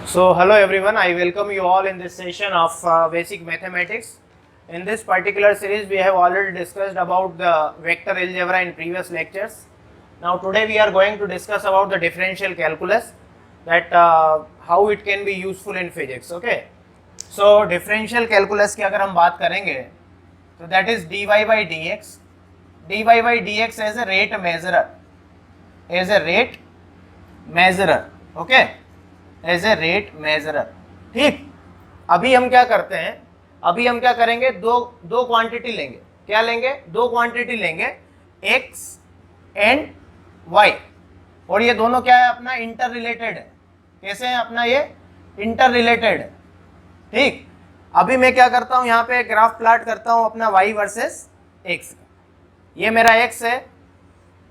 So, hello everyone, I welcome you all in this session of basic mathematics. In this particular series, we have already discussed about the vector algebra in previous lectures. Now, today we are going to discuss about the differential calculus, that how it can be useful in physics. Okay. So, differential calculus की अगर हम बात करेंगे, तो that is dy by dx. dy by dx as a rate measurer, okay, as a rate measurer. ठीक. अभी हम क्या करते हैं, अभी हम क्या करेंगे, दो क्वांटिटी लेंगे. क्या लेंगे? दो क्वांटिटी लेंगे, x एंड y, और ये दोनों क्या है अपना इंटर रिलेटेड है. कैसे है अपना ये इंटर रिलेटेड है. ठीक. अभी मैं क्या करता हूं, यहाँ पे ग्राफ प्लॉट करता हूं अपना y वर्सेस x. ये मेरा x है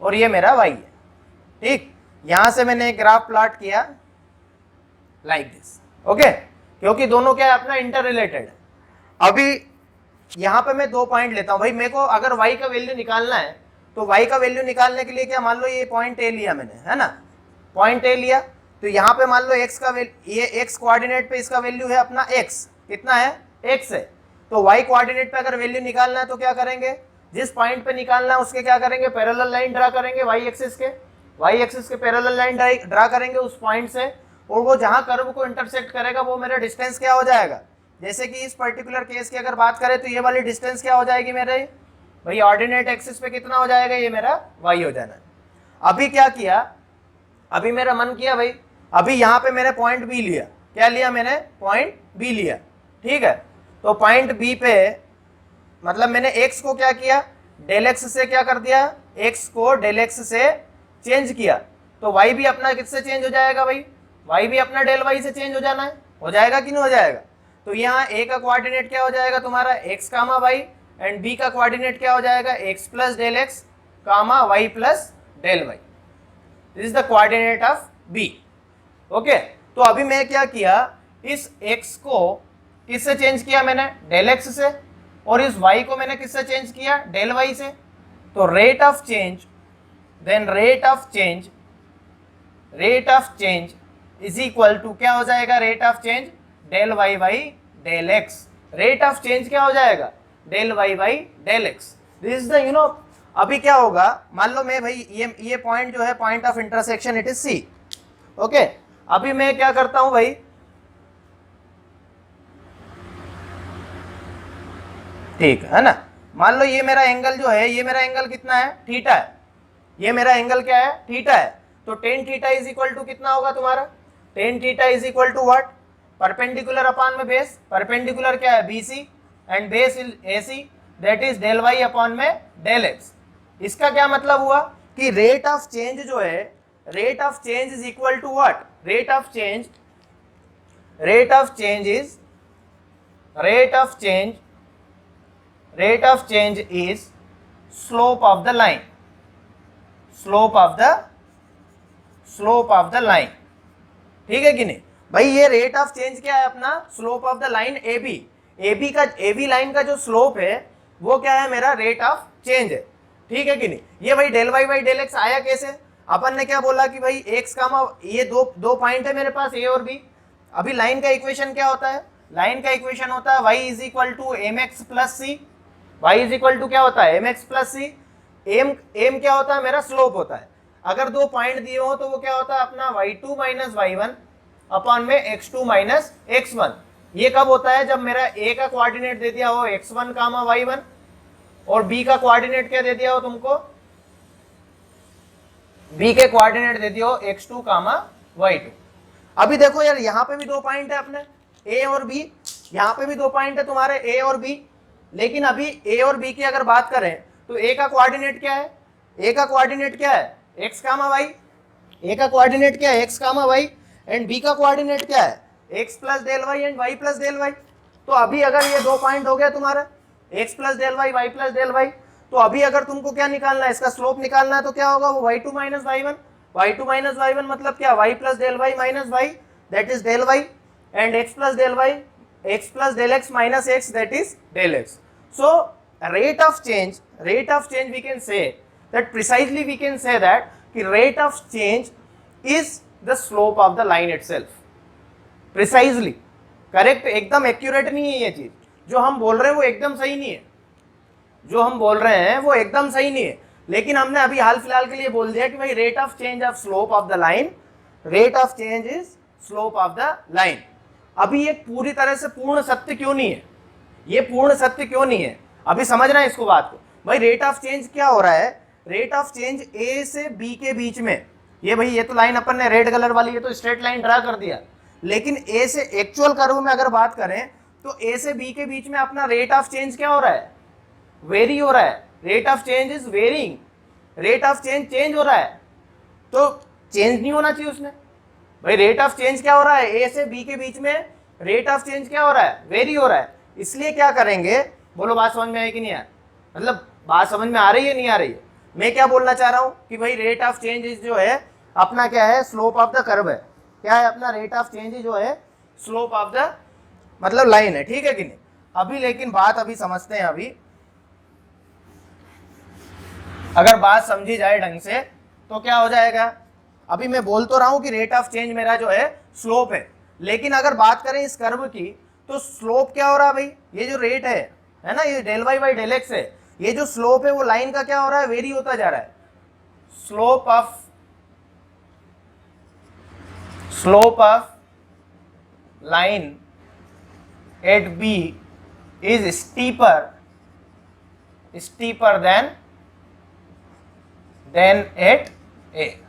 और ये मेरा y है. ठीक. यहां से मैंने एक ग्राफ प्लॉट किया लाइक दिस. ओके, क्योंकि दोनों क्या है अपना इंटर रिलेटेड है. अभी यहां पे मैं दो पॉइंट लेता हूं. भाई मेरे को अगर y का वैल्यू निकालना है, तो y का वैल्यू निकालने के लिए क्या, मान लो ये पॉइंट ए लिया मैंने, है ना, पॉइंट ए लिया. तो यहाँ पे मान लो x का ये x कोऑर्डिनेट पे इसका वैल्यू है अपना x. कितना है? x है. तो y कोऑर्डिनेट पे अगर वैल्यू निकालना है तो क्या करेंगे, जिस पॉइंट पे निकालना है उसके क्या करेंगे, पैरेलल लाइन ड्रा करेंगे. y एक्सिस के पैरेलल लाइन ड्रा करेंगे उस पॉइंट से, और वो जहां कर्व को इंटरसेक्ट करेगा वो मेरा डिस्टेंस क्या हो जाएगा. जैसे कि इस पर्टिकुलर केस की अगर बात करें तो ये वाली डिस्टेंस क्या हो जाएगी मेरे, भाई ऑर्डिनेट एक्सिस पे कितना हो जाएगा, ये मेरा y हो जाना है. अभी क्या किया, अभी मेरा मन किया भाई, अभी यहाँ पे मैंने पॉइंट बी लिया. क्या लिया मैंने? पॉइंट बी लिया. ठीक है. तो पॉइंट बी पे मतलब मैंने x को क्या किया, डेल एक्स से क्या कर दिया, x को डेल एक्स से चेंज किया. तो y भी अपना किससे चेंज हो जाएगा भाई, y भी अपना डेल y से चेंज हो जाना है. हो जाएगा कि नहीं हो जाएगा. तो यहाँ a का कोऑर्डिनेट क्या हो जाएगा तुम्हारा, x comma y, and b का कोऑर्डिनेट क्या हो जाएगा, x plus del X comma y plus del y. This is the coordinate of b. Okay. तो अभी मैं क्या किया, इस x को किससे चेंज किया मैंने, डेल x से, और इस y को मैंने किससे चेंज किया, डेल y से. तो rate of change, then rate of change is equal to क्या हो जाएगा, rate of change del y by del x. Rate of change क्या हो जाएगा, del y by del x. This is the अभी क्या होगा, मान लो मैं भाई ये पॉइंट जो है point of intersection it is C. Okay. अभी मैं क्या करता हूं भाई, ठीक है ना, मान लो ये मेरा एंगल जो है, ये मेरा एंगल कितना है, थीटा है. ये मेरा एंगल क्या है, थीटा है. तो tan theta is equal to कितना होगा तुम्हारा, tan theta is equal to what, perpendicular upon में बेस. परपेंडिकुलर क्या है, BC, and base is AC, that is del y upon में डेल x. इसका क्या मतलब हुआ कि रेट ऑफ चेंज जो है, rate of change is equal to what, rate of change is slope of the line. Slope of the line. ठीक है कि नहीं भाई. ये रेट ऑफ चेंज क्या है अपना, slope of the line AB line का जो स्लोप है वो क्या है मेरा, रेट ऑफ चेंज है. ठीक है कि नहीं. ये भाई del y by del X आया कैसे, अपन ने क्या बोला कि भाई x कामा, ये दो पॉइंट है मेरे पास A और B. अभी लाइन का इक्वेशन क्या होता है, लाइन का इक्वेशन होता है y is equal to mx plus C. y is equal to क्या होता है, mx प्लस सी. एम क्या होता है मेरा, स्लोप होता है. अगर दो पॉइंट दिए हो तो वो क्या होता है अपना y2 माइनस y1 अपॉन में x2 माइनस x1. ये कब होता है, जब मेरा a का कोऑर्डिनेट दे दिया हो x1 कामा y1, और b का कोऑर्डिनेट क्या दे दिया हो तुमको, b के कोऑर्डिनेट दे दिया हो x2 कामा y2. अभी देखो यार, यहाँ पे भी दो पॉइंट है अपने a और b, यहाँ पे भी दो पॉइंट है तुम्हारे a और b. लेकिन अभी a और b की अगर बात करें तो a का कोऑर्डिनेट क्या है, a का कोऑर्डिनेट क्या है, x कामा y. a का कोऑर्डिनेट क्या है, x comma y, and b का कोऑर्डिनेट क्या है, x plus del y and y plus del y. तो अभी अगर ये दो पॉइंट हो गया तुम्हारा x plus del y plus del y, तो अभी अगर तुमको क्या निकालना है, इसका स्लोप निकालना है, तो क्या होगा, वो y2 माइनस y1 मतलब क्या, y plus del y minus y, that is del y, and x plus del x minus x, that is del x. So rate of change we can say that precisely we can say that rate of change is the slope of the line itself. Precisely correct, एकदम accurate नहीं है ये चीज। जो हम बोल रहे हैं वो एकदम सही नहीं है, जो हम बोल रहे हैं वो एकदम सही नहीं है, लेकिन हमने अभी हाल फिलहाल के लिए बोल दिया कि भाई rate of change of slope of the line, rate of change is slope of the line. अभी ये पूरी तरह से पूर्ण सत्य क्यों नहीं है, ये पूर्ण सत्य क्यों नहीं है, अभी समझना है इसको बात को। भाई रेट ऑफ चेंज क्या हो रहा है, रेट ऑफ चेंज ए से बी के बीच में, ये भाई ये तो लाइन अपन ने रेड कलर वाली, ये तो स्ट्रेट लाइन ड्रा कर दिया, लेकिन ए से एक्चुअल कर्व में अगर बात करें तो ए से बी के बीच में अपना रेट ऑफ चेंज क्या हो रहा है, वेरी हो रहा है, rate of change is varying, rate of change change हो रहा है, तो चेंज नहीं होना चाहिए उसमें। भाई रेट ऑफ चेंज क्या हो रहा है, ए से बी के बीच में रेट ऑफ चेंज क्या हो रहा है, वेरी हो रहा है। इसलिए क्या करेंगे, बोलो बात समझ में आई कि नहीं आया, मतलब बात समझ में आ रही है नहीं आ रही है। मैं क्या बोलना चाह रहा हूं कि भाई रेट ऑफ चेंज जो है अपना क्या है, स्लोप ऑफ द कर्व है, क्या है अपना रेट ऑफ चेंज जो है स्लोप ऑफ द मतलब लाइन है, ठीक है कि नहीं। अभी लेकिन बात अभी समझते हैं, अभी अगर बात समझी जाए ढंग से तो क्या हो जाएगा। अभी मैं बोल तो रहा हूं कि रेट ऑफ चेंज मेरा जो है स्लोप है, लेकिन अगर बात करें इस कर्व की तो स्लोप क्या हो रहा है भाई, ये जो रेट है ना, ये del Y by del X है, ये जो स्लोप है वो लाइन का क्या हो रहा है, वेरी होता जा रहा है। Slope of line at B is steeper than at A.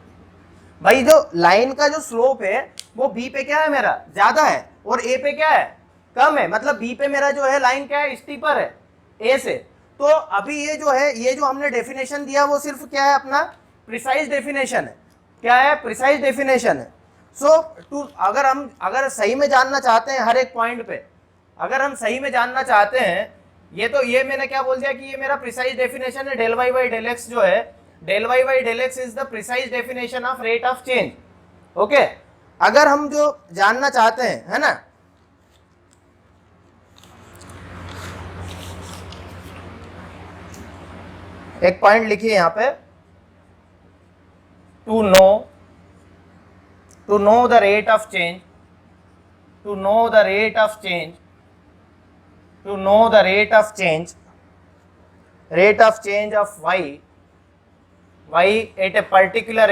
भाई जो लाइन का जो स्लोप है वो बी पे क्या है मेरा, ज्यादा है, और ए पे क्या है, कम है, मतलब बी पे मेरा जो है लाइन क्या है, स्टीपर है ए से। तो अभी ये जो है, ये जो हमने डेफिनेशन दिया वो सिर्फ क्या है, अपना प्रिसाइज डेफिनेशन है, क्या है, प्रिसाइज डेफिनेशन है। सो अगर सही में जानना चाहते हैं हर एक पॉइंट पे, अगर हम सही में जानना चाहते हैं, ये मैंने क्या बोल दिया कि ये मेरा प्रिसाइज डेफिनेशन है, del Y by del X जो है, del Y by del x is the precise definition of rate of change. Okay, अगर हम जो जानना चाहते हैं, है ना, एक पॉइंट लिखिए यहां पे, to know the rate of change, to know the rate of change of y at a particular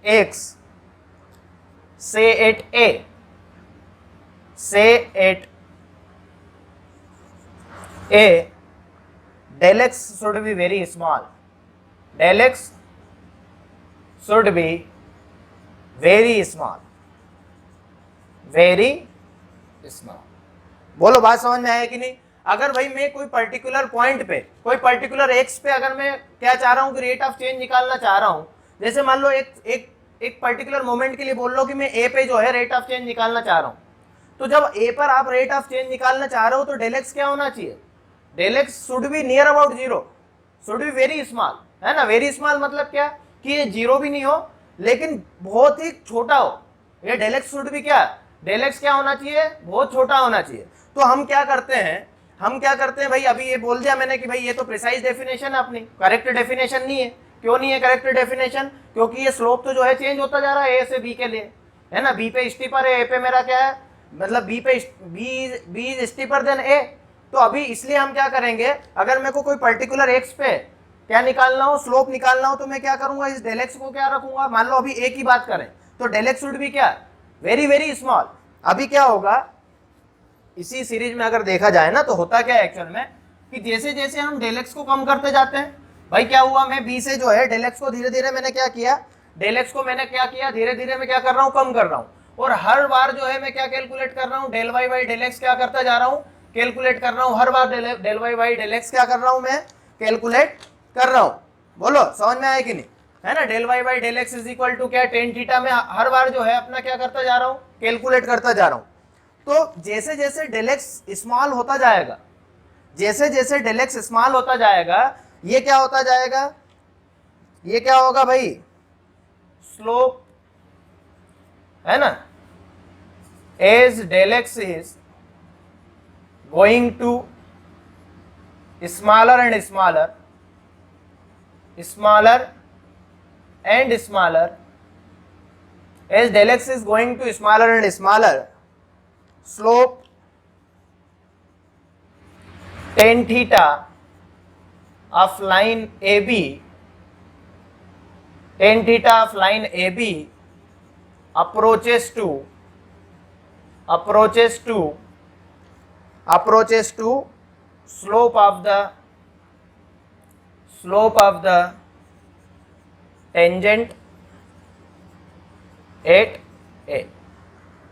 x, say at a del x should be very small, del x should be very small, बोलो बात समझ में आया कि नहीं। अगर भाई मैं कोई पर्टिकुलर पॉइंट पे, कोई पर्टिकुलर एक्स पे अगर मैं क्या चाह रहा हूं कि रेट ऑफ चेंज निकालना चाह रहा हूं, जैसे मान लो एक पर्टिकुलर मोमेंट के लिए बोल लो कि मैं ए पे जो है रेट ऑफ चेंज निकालना चाह रहा हूं, तो जब ए पर आप रेट ऑफ चेंज निकालना चाह रहे हो तो डेल एक्स क्या होना चाहिए, del X should be near about zero, should be very small, है ना। वेरी स्मॉल मतलब क्या कि ये जीरो भी नहीं हो लेकिन बहुत ही छोटा हो, ये डेल एक्स शुड भी क्या, डेल एक्स क्या होना चाहिए, बहुत छोटा होना चाहिए। तो हम क्या करते हैं भाई, अभी ये बोल दिया मैंने कि भाई ये तो प्रिसाइज डेफिनेशन है अपनी, करेक्ट डेफिनेशन नहीं है। क्यों नहीं है करेक्ट डेफिनेशन, क्योंकि ये स्लोप तो जो है चेंज होता जा रहा है ए से बी के लिए, है ना। बी पे स्टीपर है, ए पे मेरा क्या है, मतलब बी इज स्टीपर देन ए। तो अभी इसलिए हम क्या करेंगे, अगर मेरे को कोई पर्टिकुलर एक्स पे क्या निकालना हो, स्लोप निकालना हो, तो मैं क्या करूंगा, इस डेल एक्स को क्या रखूंगा, मान लो अभी ए की बात करें तो डेल एक्स शुड भी क्या, वेरी वेरी स्मॉल। अभी क्या होगा इसी सीरीज में अगर देखा जाए ना, तो होता क्या है एक्चुअल में कि जैसे जैसे हम डेल एक्स को कम करते जाते हैं, भाई क्या हुआ, मैं बी से जो है डेल एक्स को धीरे धीरे मैंने क्या किया, डेल एक्स को मैंने क्या किया, धीरे धीरे मैं क्या कर रहा हूँ, कम कर रहा हूँ। और हर बार जो है मैं क्या कैलकुलेट कर रहा हूँ, del Y by del x क्या करता जा रहा हूँ, कैलकुलेट कर रहा हूँ। हर बार del Y by del x क्या कर रहा हूँ, मैं कैलकुलेट कर रहा हूँ। बोलो समझ में आया कि नहीं, है ना। Del Y by del x is equal to क्या, टेन थीटा में हर बार जो है अपना क्या करता जा रहा हूँ, कैलकुलेट करता जा रहा हूँ। तो जैसे जैसे डेल एक्स स्मॉल होता जाएगा, जैसे जैसे डेल एक्स स्मॉल होता जाएगा, ये क्या होता जाएगा, ये क्या होगा भाई, स्लोप, है ना, as del x is going to smaller and smaller, smaller and smaller, as del x is going to smaller and smaller, slope tan theta of line AB, tan theta of line AB approaches to slope of the tangent at A।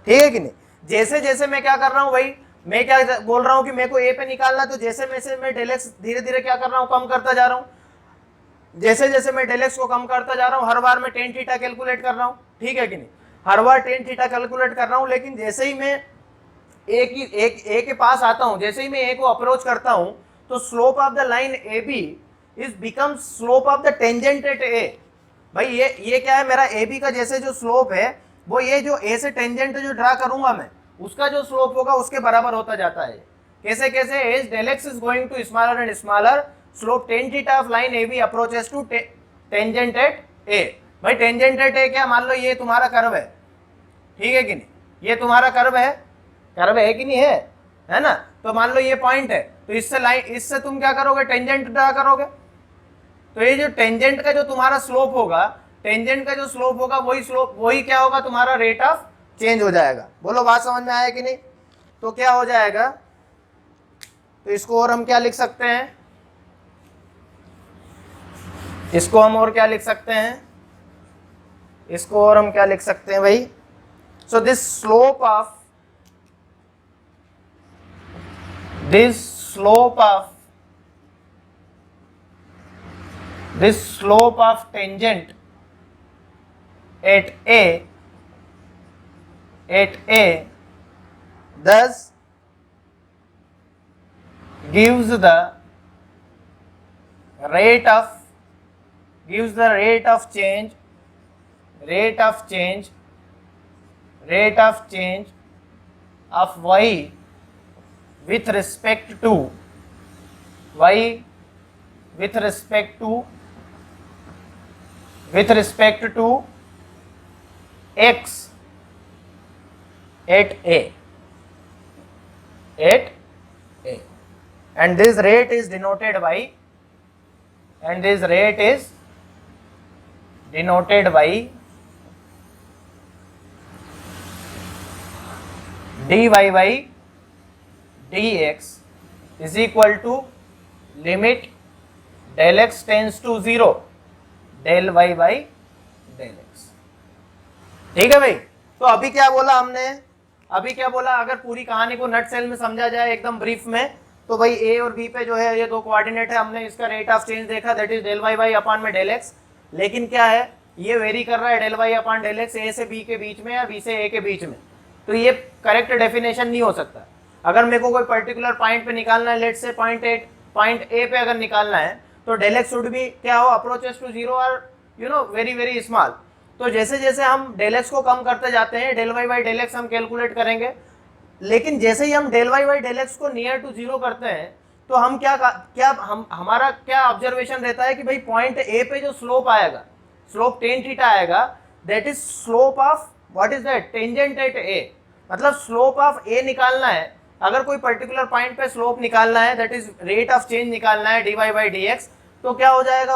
ठीक है कि नहीं? जैसे जैसे मैं क्या कर रहा हूं भाई, मैं क्या बोल रहा हूं कि मेरे को ए पे निकालना, तो जैसे मैं डेल एक्स धीरे धीरे क्या कर रहा हूं, कम करता जा रहा हूं। जैसे जैसे मैं डेल एक्स को कम करता जा रहा हूं, हर बार मैं टेन थीटा कैलकुलेट कर रहा हूं, ठीक है कि नहीं? हर बार टेन थीटा कैलकुलेट कर रहा हूं, लेकिन जैसे ही मैं ए के पास आता हूं, जैसे ही मैं ए को अप्रोच करता हूं, तो slope of the line A B is become slope of the tangent at A. भाई ये क्या है, मेरा ए बी का जैसे जो स्लोप है, वो ये जो ए से टेंजेंट जो ड्रा करूंगा मैं, उसका जो स्लोप होगा उसके बराबर होता जाता है। कैसे कैसे, as del x is going to smaller and smaller, slope tan theta of line A B approaches to tangent at A. भाई टेंजेंट एट ए क्या, मान लो ये तुम्हारा कर्व है, ठीक है कि नहीं? ये तुम्हारा कर्व है कि नहीं है ना? तो मान लो ये पॉइंट है, तो इससे तुम क्या करोगे, टेंजेंट ड्रा करोगे। तो ये जो टेंजेंट का जो तुम्हारा स्लोप होगा, वही क्या होगा, तुम्हारा रेट ऑफ चेंज हो जाएगा। बोलो बात समझ में आया कि नहीं? तो क्या हो जाएगा, तो इसको और हम क्या लिख सकते हैं, इसको हम और क्या लिख सकते हैं, इसको और हम क्या लिख सकते हैं भाई? So this slope of tangent at A thus gives the rate of change of y with respect to x at A, and this rate is denoted by dy by dx is equal to limit del x tends to 0 del y by del x। ठीक है भाई? तो अभी क्या बोला, अगर पूरी कहानी को नट सेल में समझा जाए एकदम ब्रीफ में, तो भाई ए और बी पे जो है ये दो कोऑर्डिनेट है, हमने इसका रेट ऑफ चेंज देखा, that is del Y by upon में डेल एक्स। लेकिन क्या है, ये वेरी कर रहा है del y upon del x A से बी के बीच में या बी से ए के बीच में, तो ये करेक्ट डेफिनेशन नहीं हो सकता। अगर मेरे को कोई पर्टिकुलर पॉइंट पे निकालना है, लेट से पॉइंट ए पे अगर निकालना है, तो डेल एक्स शुड भी क्या हो, अप्रोचेस टू जीरो और वेरी वेरी स्मॉल। तो जैसे जैसे हम डेल एक्स को कम करते जाते हैं, del Y by del X हम कैलकुलेट करेंगे, लेकिन जैसे ही हम del Y by del X को नियर टू जीरो करते हैं, तो हम हमारा क्या ऑब्जर्वेशन रहता है कि भाई पॉइंट ए पे जो स्लोप आएगा, स्लोप टेन थीटा आएगा, that is slope of what is that, tangent at A. मतलब स्लोप ऑफ ए निकालना है, अगर कोई पर्टिकुलर पॉइंट पे स्लोप निकालना है, that is rate of change निकालना है D Y by D x, तो क्या हो जाएगा,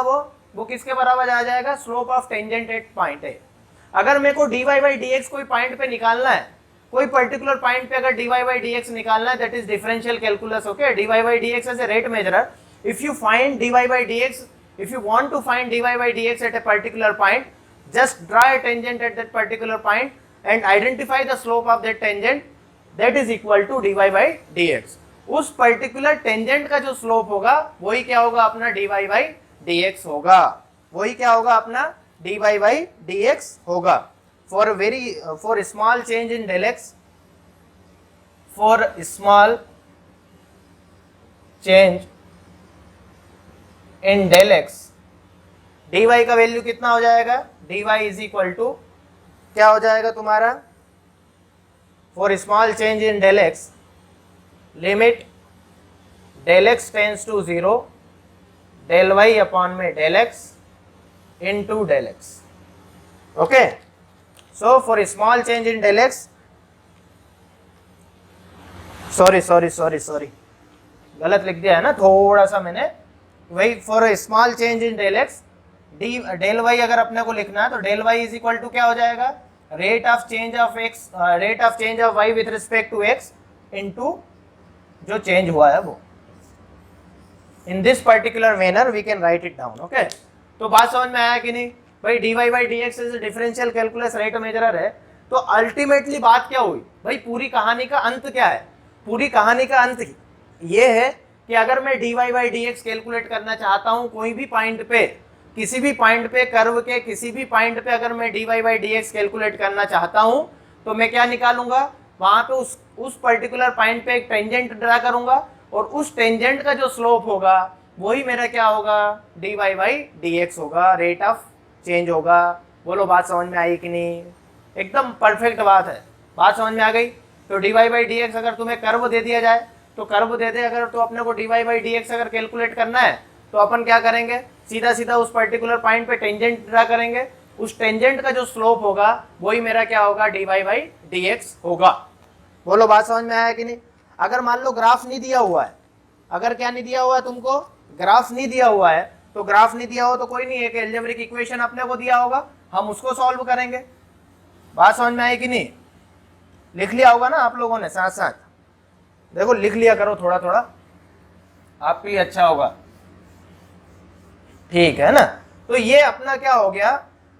वो किसके बराबर आ जाएगा, slope of tangent at point A. अगर मेरे को D Y by D X कोई पॉइंट पे निकालना है, कोई पर्टिकुलर पॉइंट पे अगर dy by dx निकालना है, that is differential calculus. Okay, dy by dx as a rate measurer, if you find dy by dx, if you want to find dy by dx at a particular point, just draw a tangent at that particular point and identify the slope of that tangent, that is equal to dy by dx। उस particular tangent का जो slope होगा, वही क्या होगा, अपना dy by dx होगा, वही क्या होगा, अपना dy by dx होगा। For small change in del x, for small change in del x, dy का वैल्यू कितना हो जाएगा, dy इज इक्वल टू क्या हो जाएगा तुम्हारा, for small change in del x, limit del x tends to 0 del y upon में del x into del x। Okay, so for small change in del X, sorry गलत लिख दिया है ना थोड़ा सा मैंने, वही for small change in del X D del Y अगर अपने को लिखना है तो del Y is equal to क्या हो जाएगा, rate of change of Y with respect to X into जो चेंज हुआ है वो। In this particular manner we can write it down. Okay, तो बात समझ में आया कि नहीं भाई, D Y by D x is differential calculus rate measurer है। तो अल्टीमेटली बात क्या हुई भाई, पूरी कहानी का अंत क्या है, पूरी कहानी का अंत ये है कि अगर मैं D Y by D X calculate करना चाहता हूं कोई भी पॉइंट पे, किसी भी पॉइंट पे कर्व के किसी भी पॉइंट पे अगर मैं D Y by D X calculate करना चाहता हूं तो मैं क्या निकालूंगा, वहां पे उस पर्टिकुलर पॉइंट पे एक टेंजेंट ड्रा करूंगा और उस टेंजेंट का जो स्लोप होगा वही मेरा क्या होगा, D Y by D x होगा, रेट ऑफ चेंज होगा। बोलो बात समझ में आई कि नहीं, एकदम परफेक्ट बात है, बात समझ में आ गई। तो D Y by D x अगर तुम्हें कर्व दे दिया जाए तो कर्व दे दे अगर, तो अपने को D Y by D x अगर कैलकुलेट करना है तो अपन क्या करेंगे, सीधा सीधा उस पर्टिकुलर पॉइंट पे टेंजेंट ड्रा करेंगे, उस टेंजेंट का जो स्लोप होगा वही मेरा क्या होगा, D Y by D x होगा। बोलो बात समझ में आया कि नहीं। अगर मान लो ग्राफ नहीं दिया हुआ है, अगर क्या नहीं दिया हुआ है तुमको, ग्राफ नहीं दिया हुआ है, तो ग्राफ नहीं दिया हो तो कोई नहीं, एक एल्जेब्रिक इक्वेशन अपने को दिया होगा, हम उसको सॉल्व करेंगे। बात समझ में आई कि नहीं, लिख लिया होगा ना आप लोगों ने साथ साथ, देखो लिख लिया करो थोड़ा थोड़ा, आप भी अच्छा होगा, ठीक है ना। तो ये अपना क्या हो गया,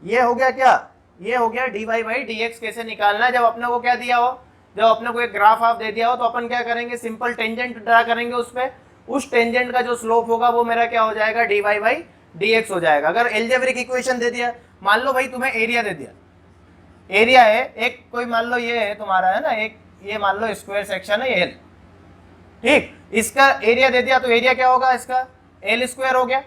ये हो गया क्या, ये हो गया d Y by D x कैसे निकालना है। जब अपने को क्या दिया हो, जब अपने को एक ग्राफ आप दे दिया हो तो अपन क्या करेंगे, सिंपल टेंजेंट ड्रा करेंगे उस पे, उस टेंजेंट का जो स्लोप होगा वो मेरा क्या हो जाएगा, d Y by D x हो जाएगा। अगर एल्जेब्रिक इक्वेशन दे दिया, मान लो भाई तुम्हें एरिया दे दिया, एरिया है एक कोई, मान लो ये है तुम्हारा है ना एक, ये मान लो स्क्वायर सेक्शन है एल, ठीक, इसका एरिया दे दिया तो एरिया क्या होगा इसका, एल स्क्वायर हो गया,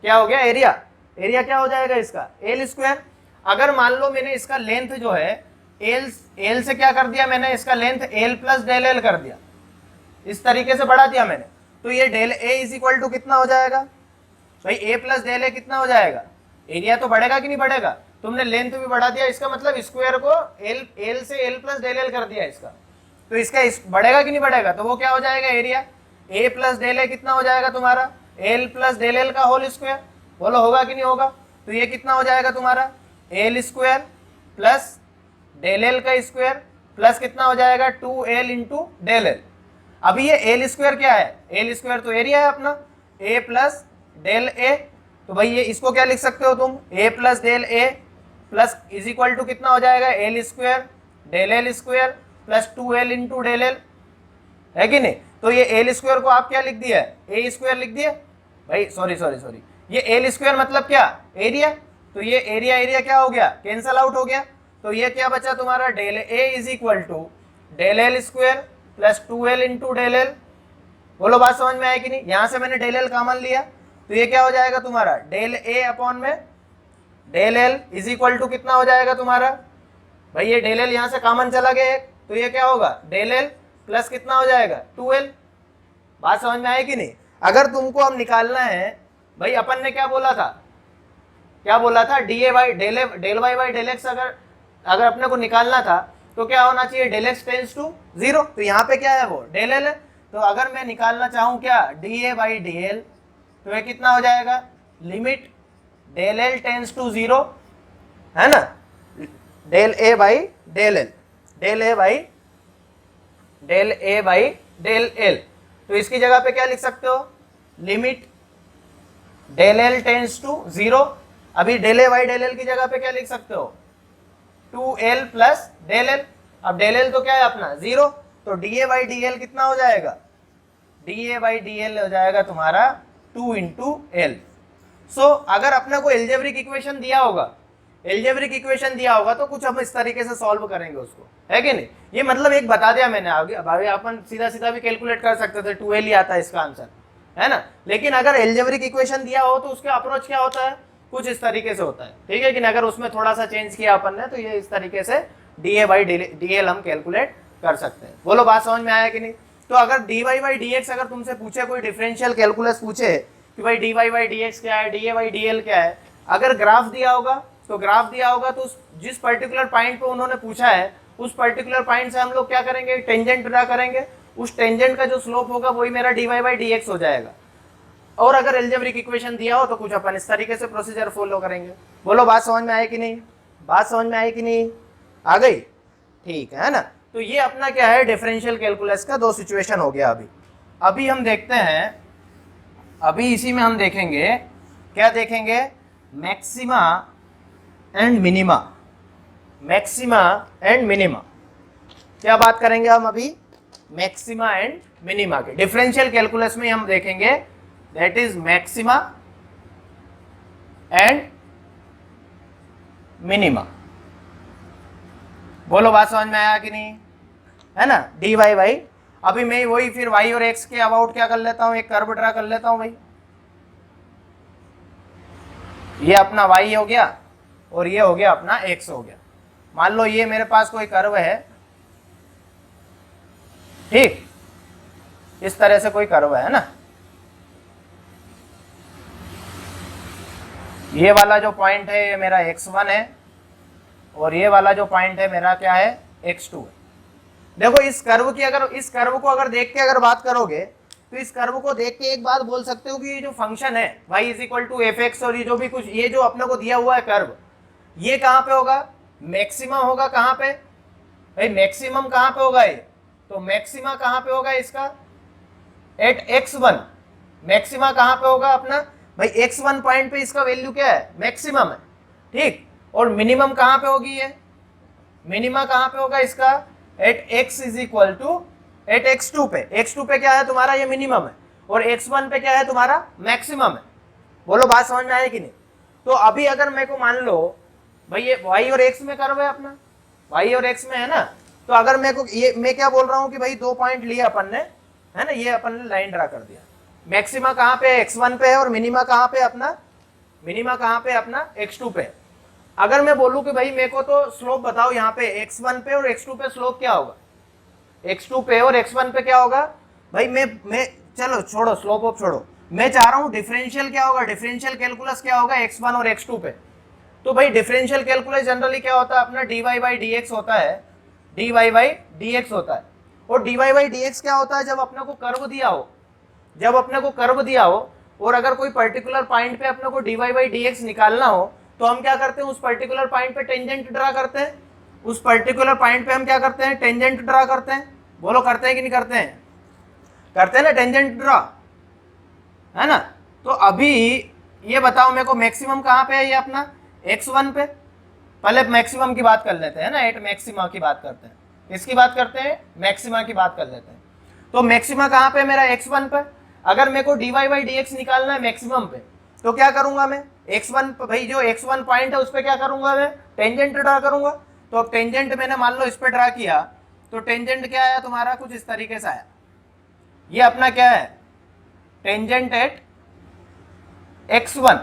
क्या हो गया एरिया, एरिया क्या हो जाएगा इसका, एल स्क्वायर। अगर मान लो मैंने इसका लेंथ जो है एल से क्या कर दिया मैंने, इसका length l plus del l कर दिया, इस तरीके से बढ़ा दिया मैंने, तो ये del a is equal to कितना हो जाएगा भाई, ए प्लस डेल ए कितना हो जाएगा, एरिया तो बढ़ेगा कि नहीं बढ़ेगा, तुमने लेंथ भी बढ़ा दिया, इसका मतलब स्क्वायर को एल से एल प्लस डेल एल कर दिया इसका, तो इसका बढ़ेगा कि नहीं बढ़ेगा, तो वो क्या हो जाएगा एरिया, ए प्लस डेल ए कितना हो जाएगा तुम्हारा, एल प्लस डेल एल का होल स्क्वायर। बोलो होगा कि नहीं होगा, तो ये कितना हो जाएगा तुम्हारा, l square plus del l का स्क्वायर प्लस कितना हो जाएगा, 2l इंटू डेल एल। अभी ये एल स्क्वायर क्या है, एल स्क्वायर तो एरिया है अपना, ए प्लस डेल ए, तो भाई ये इसको क्या लिख सकते हो तुम, A plus del A plus is equal to कितना हो जाएगा, L square del L square plus 2l into del L, है कि नहीं। तो ये एल स्क्वायर को आप क्या लिख दिया, ए स्क्वायर लिख दिया भाई, सॉरी ये एल स्क्वायर मतलब क्या, एरिया, तो ये एरिया क्या हो गया, कैंसल आउट हो गया, तो ये क्या बचा तुम्हारा, del a is equal to del L square plus 2l into del l. बोलो बात समझ में आया कि नहीं, यहां से मैंने डेल एल कॉमन लिया तो ये क्या हो जाएगा तुम्हारा, डेल ए अपॉन में del l is equal to कितना हो जाएगा तुम्हारा भाई, ये डेल एल यहां से कॉमन चला गया एक, तो ये क्या होगा, डेल एल प्लस कितना हो जाएगा 2l। बात समझ में आया कि नहीं। अगर तुमको अब निकालना है भाई, अपन ने क्या बोला था, क्या बोला था, d a by del Y by del x, अगर अपने को निकालना था तो क्या होना चाहिए, डेल एक्स टेंस टू 0, तो यहाँ पे क्या है वो डेल एल है, तो अगर मैं निकालना चाहूँ क्या, d a by d l, तो ये कितना हो जाएगा, limit del l tends to 0, है ना, del a by del l, del a by del l, तो इसकी जगह पे क्या लिख सकते हो, limit del l tends to 0, अभी del a by del l की जगह पे क्या लिख सकते हो, 2l प्लस डेल एल, अब डेल एल तो क्या है अपना 0, तो D a by d L कितना हो जाएगा, D a by d L हो जाएगा तुम्हारा 2 इंटू एल। सो अगर अपने को एल्जेब्रिक इक्वेशन दिया होगा, एल्जेब्रिक इक्वेशन दिया होगा तो कुछ हम इस तरीके से सॉल्व करेंगे उसको, है कि नहीं। ये मतलब एक बता दिया मैंने, आगे अभी अपन सीधा सीधा भी कैलकुलेट कर सकते थे, 2l ही आता है इसका आंसर, है ना। लेकिन अगर एल्जेब्रिक इक्वेशन दिया हो तो उसका अप्रोच क्या होता है, कुछ इस तरीके से होता है, ठीक है कि नहीं। अगर उसमें थोड़ा सा चेंज किया अपन ने तो ये इस तरीके से D a by d L हम कैलकुलेट कर सकते हैं। बोलो बात समझ में आया कि नहीं। तो अगर d Y by D x अगर तुमसे पूछे, कोई डिफरेंशियल कैलकुलस पूछे कि भाई D Y by D x क्या है, d a by d l क्या है, अगर ग्राफ दिया होगा तो ग्राफ दिया होगा तो जिस पर्टिकुलर पॉइंट पे उन्होंने पूछा है उस पर्टिकुलर पॉइंट से हम लोग क्या करेंगे, टेंजेंट ड्रा करेंगे, उस टेंजेंट का जो स्लोप होगा वही मेरा dy बाई dx हो जाएगा। और अगर एल्जेब्रिक इक्वेशन दिया हो तो कुछ अपन इस तरीके से प्रोसीजर फॉलो करेंगे। बोलो बात समझ में आई कि नहीं, बात समझ में आई कि नहीं, आ गई, ठीक है ना। तो ये अपना क्या है, डिफरेंशियल कैलकुलस का दो सिचुएशन हो गया। अभी हम देखते हैं, अभी इसी में हम देखेंगे, क्या देखेंगे, maxima and minima, maxima and minima. क्या बात करेंगे हम अभी, मैक्सिमा एंड मिनिमा के डिफरेंशियल कैलकुलस में हम देखेंगे, that is maxima and minima. बोलो बात समझ में आया कि नहीं, है ना। dy बाई, अभी मैं वही फिर y और x के अबाउट क्या कर लेता हूं, एक कर्व ड्रा कर लेता हूं भाई। ये अपना y हो गया और ये हो गया अपना x हो गया। मान लो ये मेरे पास कोई कर्व है, ठीक, इस तरह से कोई कर्व है ना। ये वाला जो पॉइंट है ये मेरा x1 है और ये वाला जो पॉइंट है मेरा क्या है, x2 है। देखो इस कर्व की, अगर इस कर्व को अगर देख के अगर बात करोगे तो इस कर्व को देख के एक बात बोल सकते हो कि ये जो फंक्शन है y is equal to f x और ये जो भी कुछ, ये जो अपने को दिया हुआ है कर्व, ये कहाँ पे होगा, मैक्सिमम होगा। कहाँ पे भाई, मैक्सिमम कहाँ पे होगा ये, तो मैक्सिमा कहाँ पे होगा इसका, एट x1। मैक्सिमा कहाँ पे होगा अपना भाई, x1 पॉइंट पे इसका वैल्यू क्या है, मैक्सिमम है, ठीक। और मिनिमम कहाँ पे होगी ये, मिनिमा कहाँ पे होगा इसका, at x is equal to at x2 पे। x2 पे क्या है तुम्हारा, ये मिनिमम है, और x1 पे क्या है तुम्हारा, मैक्सिमम है। बोलो बात समझ में आए कि नहीं। तो अभी अगर मेरे को मान लो भाई ये y और x में कर्व है अपना, y और x में है ना, तो अगर मेरे को ये, मैं क्या बोल रहा हूँ कि भाई दो पॉइंट लिए अपन ने, है ना, ये अपन ने लाइन ड्रा कर दिया, मैक्सिमा कहाँ पे x1 पे है और मिनिमा कहाँ पे अपना, मिनिमा कहाँ पे अपना x2 पे। अगर मैं बोलूं कि भाई मेरे को तो स्लोप बताओ यहाँ पे x1 पे और x2 पे स्लोप क्या होगा, x2 पे और x1 पे क्या होगा भाई, मैं चलो छोड़ो स्लोप ऑफ छोड़ो, मैं चाह रहा हूँ डिफरेंशियल क्या होगा, डिफरेंशियल कैलकुलस क्या होगा x1 और x2 पे। तो भाई डिफरेंशियल कैलकुलस जनरली क्या होता है अपना, dy बाई dx होता है, dy बाई dx होता है। और dy बाई dx क्या होता है, जब अपने को कर्व दिया हो, जब अपने को कर्व दिया हो और अगर कोई पर्टिकुलर पॉइंट पे अपने को dy बाई dx निकालना हो तो हम क्या करते हैं, उस पर्टिकुलर पॉइंट पे टेंजेंट ड्रा करते हैं, उस पर्टिकुलर पॉइंट पे हम क्या करते हैं, टेंजेंट ड्रा करते हैं। बोलो करते हैं कि नहीं करते हैं, करते हैं ना टेंजेंट ड्रा, है ना। तो अभी ये बताओ मेरे को मैक्सिमम कहाँ पे है, ये अपना x1 पे। पहले मैक्सिमम की बात कर लेते हैं ना, एट मैक्सिमा की बात करते हैं, किसकी बात करते हैं, मैक्सिमा की बात कर लेते हैं। तो मैक्सिमा कहाँ पे मेरा x1 पे। अगर मेरे को dy बाई dx निकालना है मैक्सिमम पे तो क्या करूंगा मैं, x1 भाई जो x1 पॉइंट है उस पर क्या करूंगा मैं, टेंजेंट ड्रा करूंगा। तो अब टेंजेंट मैंने मान लो इस पे ड्रा किया तो टेंजेंट क्या आया तुम्हारा, कुछ इस तरीके से आया। ये अपना क्या है, टेंजेंट एट x1,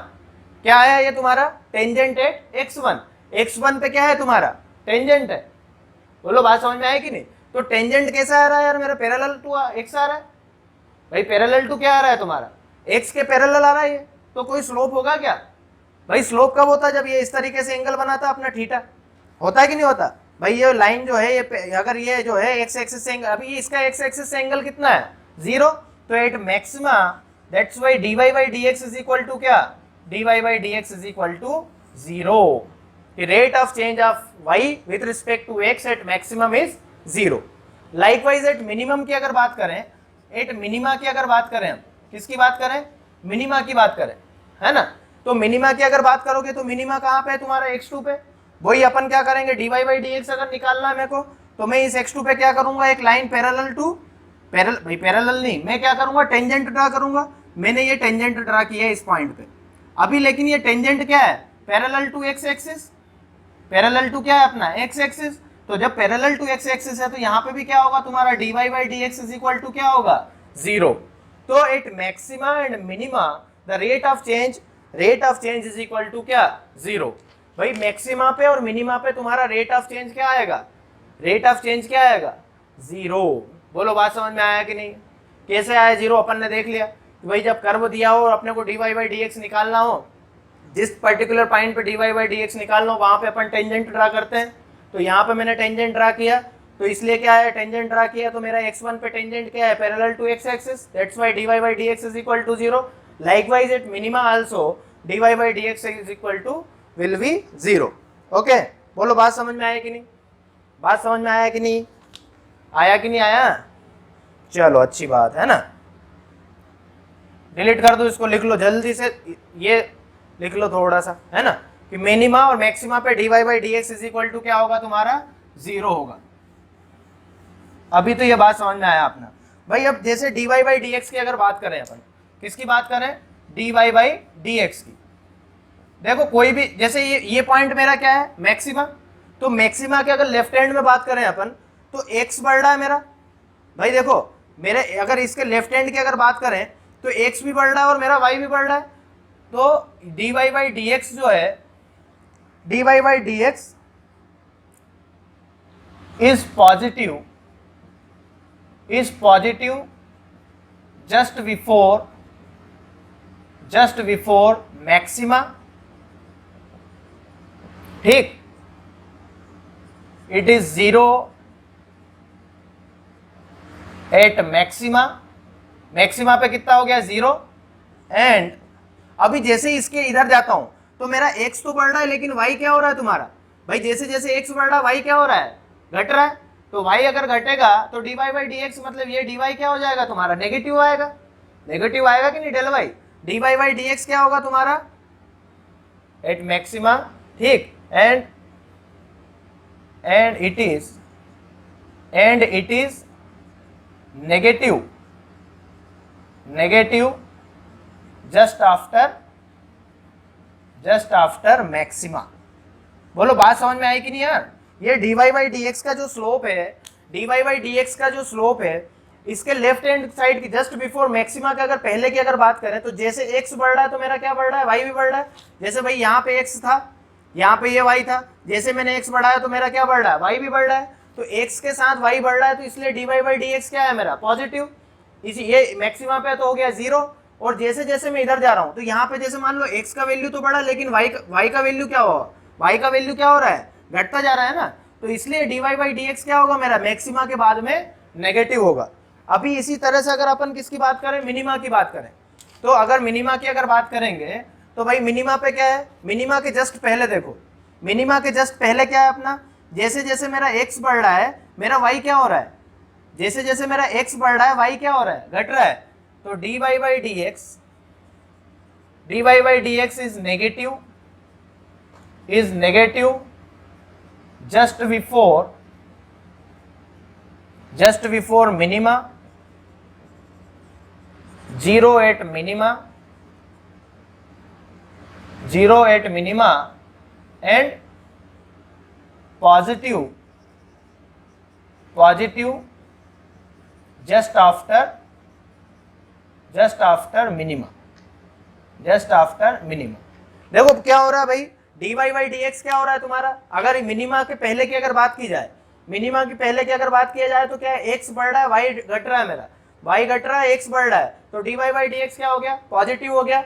क्या आया ये तुम्हारा, टेंजेंट एट x1। x1 पे क्या है तुम्हारा, टेंजेंट है। बोलो बात समझ में आए कि नहीं। तो टेंजेंट कैसा आ रहा है यार मेरा, पैरेलल टू x आ रहा है भाई, पैरेलल टू क्या आ रहा है तुम्हारा, x के पैरेलल आ रहा है ये। तो कोई स्लोप होगा क्या भाई, स्लोप कब होता है, जब ये इस तरीके से एंगल बनाता है अपना थीटा, होता है कि नहीं होता भाई। ये लाइन जो है ये, अगर ये जो है x एक्सिस से एंगल, अभी इसका x एक्सिस से एंगल कितना है, 0। तो at maxima that's why dy by dx is equal to क्या, dy by dx is equal to 0। The rate of change of y with respect to x at maximum is 0. Likewise at minimum की अगर बात करें, at minima की अगर बात करें, हम किसकी बात करें, मिनिमा की बात करें, है ना। तो मिनिमा की अगर बात करोगे तो मिनिमा कहाँ पे है तुम्हारा, x2 पे। वही अपन क्या करेंगे, dy बाई dx अगर निकालना है मेरे को तो मैं इस x2 पे क्या करूंगा, एक लाइन पैरेलल टू भाई पैरेलल नहीं, मैं क्या करूंगा, टेंजेंट ड्रा करूंगा। मैंने ये टेंजेंट ड्रा किया है इस पॉइंट पे अभी, लेकिन ये टेंजेंट क्या है, parallel to x axis, parallel to क्या है अपना x एक्सिस। तो जब पैरेलल टू x एक्सिस है तो यहाँ पे भी क्या होगा तुम्हारा, dy by dx is equal to क्या होगा, 0। तो at maxima and minima the rate of change is equal to क्या, 0। भाई मैक्सिमा पे और मिनिमा पे तुम्हारा रेट ऑफ चेंज क्या आएगा, रेट ऑफ चेंज क्या आएगा, 0। बोलो बात समझ में आया कि नहीं, कैसे आया 0, अपन ने देख लिया कि भाई जब कर्व दिया हो और अपने को dy बाई dx निकालना हो जिस पर्टिकुलर पॉइंट पे dy बाई डी एक्स निकालना हो वहां पे अपन टेंजेंट ड्रा करते हैं। तो यहाँ पे मैंने टेंजेंट ड्रा किया, तो इसलिए क्या है, टेंजेंट ड्रा किया तो मेरा x1 पे टेंजेंट क्या है, parallel to x axis, that's why dy by D x is equal to 0। Likewise at minima also dy by D x is equal to will be 0। Okay, बोलो बात समझ में आया कि नहीं, बात समझ में आया कि नहीं, आया कि नहीं आया? चलो अच्छी बात है ना। डिलीट कर दो इसको, लिख लो जल्दी से, ये लिख लो थोड़ा सा, है ना, कि मिनिमा और मैक्सिमा पे dy by D x is equal to क्या होगा तुम्हारा, 0 होगा। अभी तो ये बात समझ में आया अपना भाई। अब जैसे dy बाई डी एक्स की अगर बात करें अपन, किसकी बात करें, dy बाई डी एक्स की। देखो कोई भी, जैसे ये पॉइंट मेरा क्या है, मैक्सिमा, तो मैक्सिमा के अगर लेफ्ट हैंड में बात करें अपन तो x बढ़ रहा है मेरा भाई। देखो मेरे अगर इसके लेफ्ट हैंड की अगर बात करें तो x भी बढ़ रहा है और मेरा y भी बढ़ रहा है। तो dy बाई डी एक्स जो है, dy by D x is positive just before maxima, ठीक। It is 0 at maxima, maxima पे कितना हो गया, 0। एंड अभी जैसे इसके इधर जाता हूं तो मेरा x तो बढ़ रहा है, लेकिन y क्या हो रहा है तुम्हारा भाई, जैसे जैसे x बढ़ रहा है y क्या हो रहा है, घट रहा है। तो y अगर घटेगा तो dy बाई डी एक्स मतलब ये dy क्या हो जाएगा तुम्हारा, नेगेटिव आएगा, नेगेटिव आएगा कि नहीं del y। dy by D x क्या होगा तुम्हारा एट मैक्सिमा, ठीक। And it is negative just after maxima. बोलो बात समझ में आई कि नहीं यार? ये dy बाई डी एक्स का जो स्लोप है, dy बाई डी एक्स का जो स्लोप है, इसके लेफ्ट हैंड साइड की जस्ट बिफोर मैक्सिमा का अगर पहले की अगर बात करें तो जैसे x बढ़ रहा है तो मेरा क्या बढ़ रहा है, y भी बढ़ रहा है। जैसे भाई यहाँ पे x था, यहाँ पे ये y था, जैसे मैंने x बढ़ाया तो मेरा क्या बढ़ रहा है, y भी बढ़ रहा है। तो x के साथ y बढ़ रहा है, तो इसलिए dy बाई डी एक्स क्या है मेरा, पॉजिटिव। इसी ये मैक्सिमा पे तो हो गया 0। और जैसे जैसे मैं इधर जा रहा हूँ तो यहाँ पे जैसे मान लो x का वैल्यू तो बढ़ा, लेकिन y का वैल्यू क्या हुआ, y का वैल्यू क्या हो रहा है, घटता जा रहा है ना। तो इसलिए dy बाई डी एक्स क्या होगा मेरा, मैक्सिमा के बाद में नेगेटिव होगा। अभी इसी तरह से अगर अपन किसकी बात करें, मिनिमा की बात करें, तो अगर मिनिमा की अगर बात करेंगे तो भाई मिनिमा पे क्या है, मिनिमा के जस्ट पहले देखो, मिनिमा के जस्ट पहले क्या है अपना, जैसे जैसे मेरा x बढ़ रहा है मेरा y क्या हो रहा है, जैसे जैसे मेरा x बढ़ रहा है y क्या हो रहा है, घट रहा है। तो dy by D x is negative just before minima, 0 at minima and positive just after minima. देखो क्या हो रहा है भाई, dy बाई डी एक्स क्या हो रहा है तुम्हारा, अगर मिनिमा के पहले की अगर बात की जाए, मिनिमा की पहले की अगर बात किया जाए तो क्या है, x बढ़ रहा है y घट रहा है, मेरा y घट रहा है x बढ़ रहा है, तो dy बाई डी एक्स क्या हो गया, पॉजिटिव हो गया।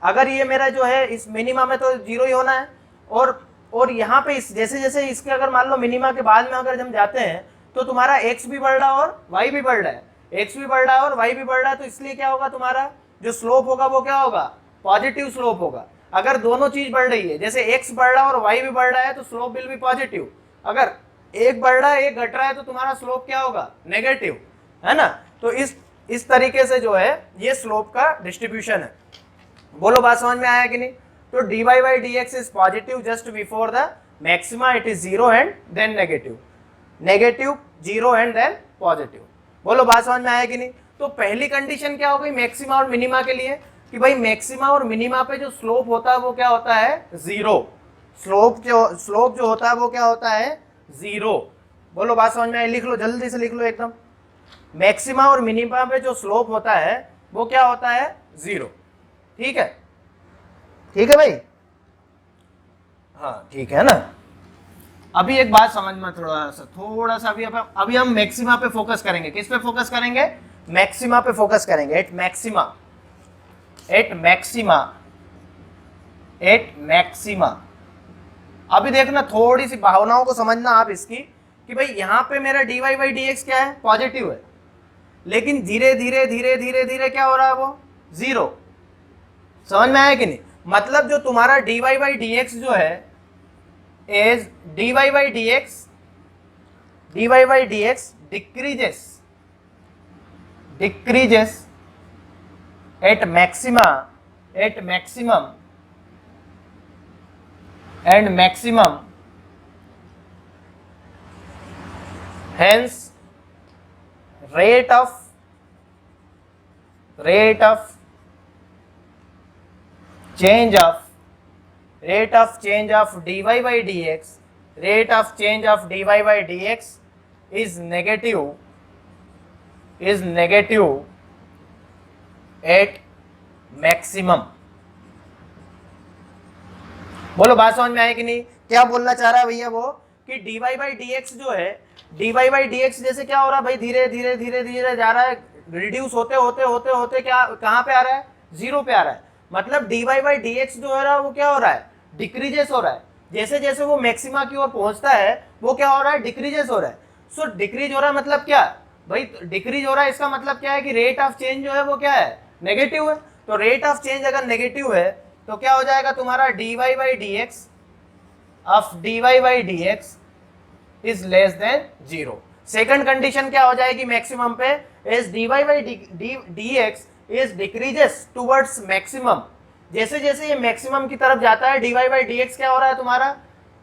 अगर ये मेरा जो है इस मिनिमा में तो 0 ही होना है, और यहाँ पे जैसे जैसे इसके अगर मान लो मिनिमा के बाद में अगर हम जाते हैं तो तुम्हारा x भी बढ़ रहा है और y भी बढ़ रहा है, x भी बढ़ रहा है और y भी बढ़ रहा है। तो इसलिए क्या होगा तुम्हारा जो स्लोप होगा वो क्या होगा, पॉजिटिव स्लोप होगा। अगर दोनों चीज बढ़ रही है, जैसे x बढ़ रहा है और y भी बढ़ रहा है, तो स्लोप विल बी पॉजिटिव। अगर एक बढ़ रहा है एक घट रहा है तो तुम्हारा स्लोप क्या होगा, नेगेटिव, है ना। तो इस तरीके से जो है ये स्लोप का डिस्ट्रीब्यूशन है। बोलो बात समझ में आया कि नहीं? तो dy by D x is positive just before the maxima, it is 0 and then negative, 0 and then positive. बोलो बात समझ में आया कि नहीं? तो पहली कंडीशन क्या हो गई मैक्सिमा और मिनिमा के लिए, कि भाई मैक्सिमा और मिनिमा पे जो स्लोप होता है वो क्या होता है, 0। स्लोप जो होता है वो क्या होता है, 0। बोलो बात समझ में आई? लिख लो जल्दी से, लिख लो एकदम। मैक्सिमा और मिनिमा पे जो स्लोप होता है वो क्या होता है, 0। ठीक है, ठीक है भाई, हाँ ठीक है ना। अभी एक बात समझ में थोड़ा सा अभी हम मैक्सिमा पे फोकस करेंगे। किस पे फोकस करेंगे, मैक्सिमा पे फोकस करेंगे। At maxima at maxima. अभी देखना, थोड़ी सी भावनाओं को समझना आप इसकी, कि भाई यहाँ पे मेरा dy बाई डी एक्स क्या है, पॉजिटिव है, लेकिन धीरे धीरे धीरे धीरे धीरे क्या हो रहा है, वो जीरो। समझ में आया कि नहीं? मतलब जो तुम्हारा dy बाई डी एक्स जो है is dy by D x decreases at maximum and maximum, hence rate of change of dy by dx, is negative at maximum। बोलो बात समझ में आए कि नहीं? क्या बोलना चाह रहा है भैया वो, कि dy बाई डी एक्स जो है, dy बाई डी एक्स जैसे क्या हो रहा है भाई, धीरे धीरे धीरे धीरे जा रहा है, रिड्यूस होते होते होते होते क्या कहाँ पे आ रहा है, जीरो पे आ रहा है। मतलब dy बाई डी एक्स जो है वो क्या हो रहा है, डिक्रीजेस हो रहा है। जैसे जैसे वो मैक्सिमा की ओर पहुंचता है वो क्या हो रहा है, डिक्रीजेस हो रहा है। सो डिक्रीज हो रहा है मतलब क्या भाई, डिक्रीज हो रहा है इसका मतलब क्या है कि रेट ऑफ चेंज जो है वो क्या है, नेगेटिव है। तो रेट ऑफ चेंज अगर नेगेटिव है तो क्या हो जाएगा तुम्हारा, dy by D x is less than zero. Second condition क्या हो जाएगी मैक्सिमम पे, is dy by D x is decreases towards maximum. जैसे जैसे ये मैक्सिमम की तरफ जाता है dy बाई डी एक्स क्या हो रहा है तुम्हारा,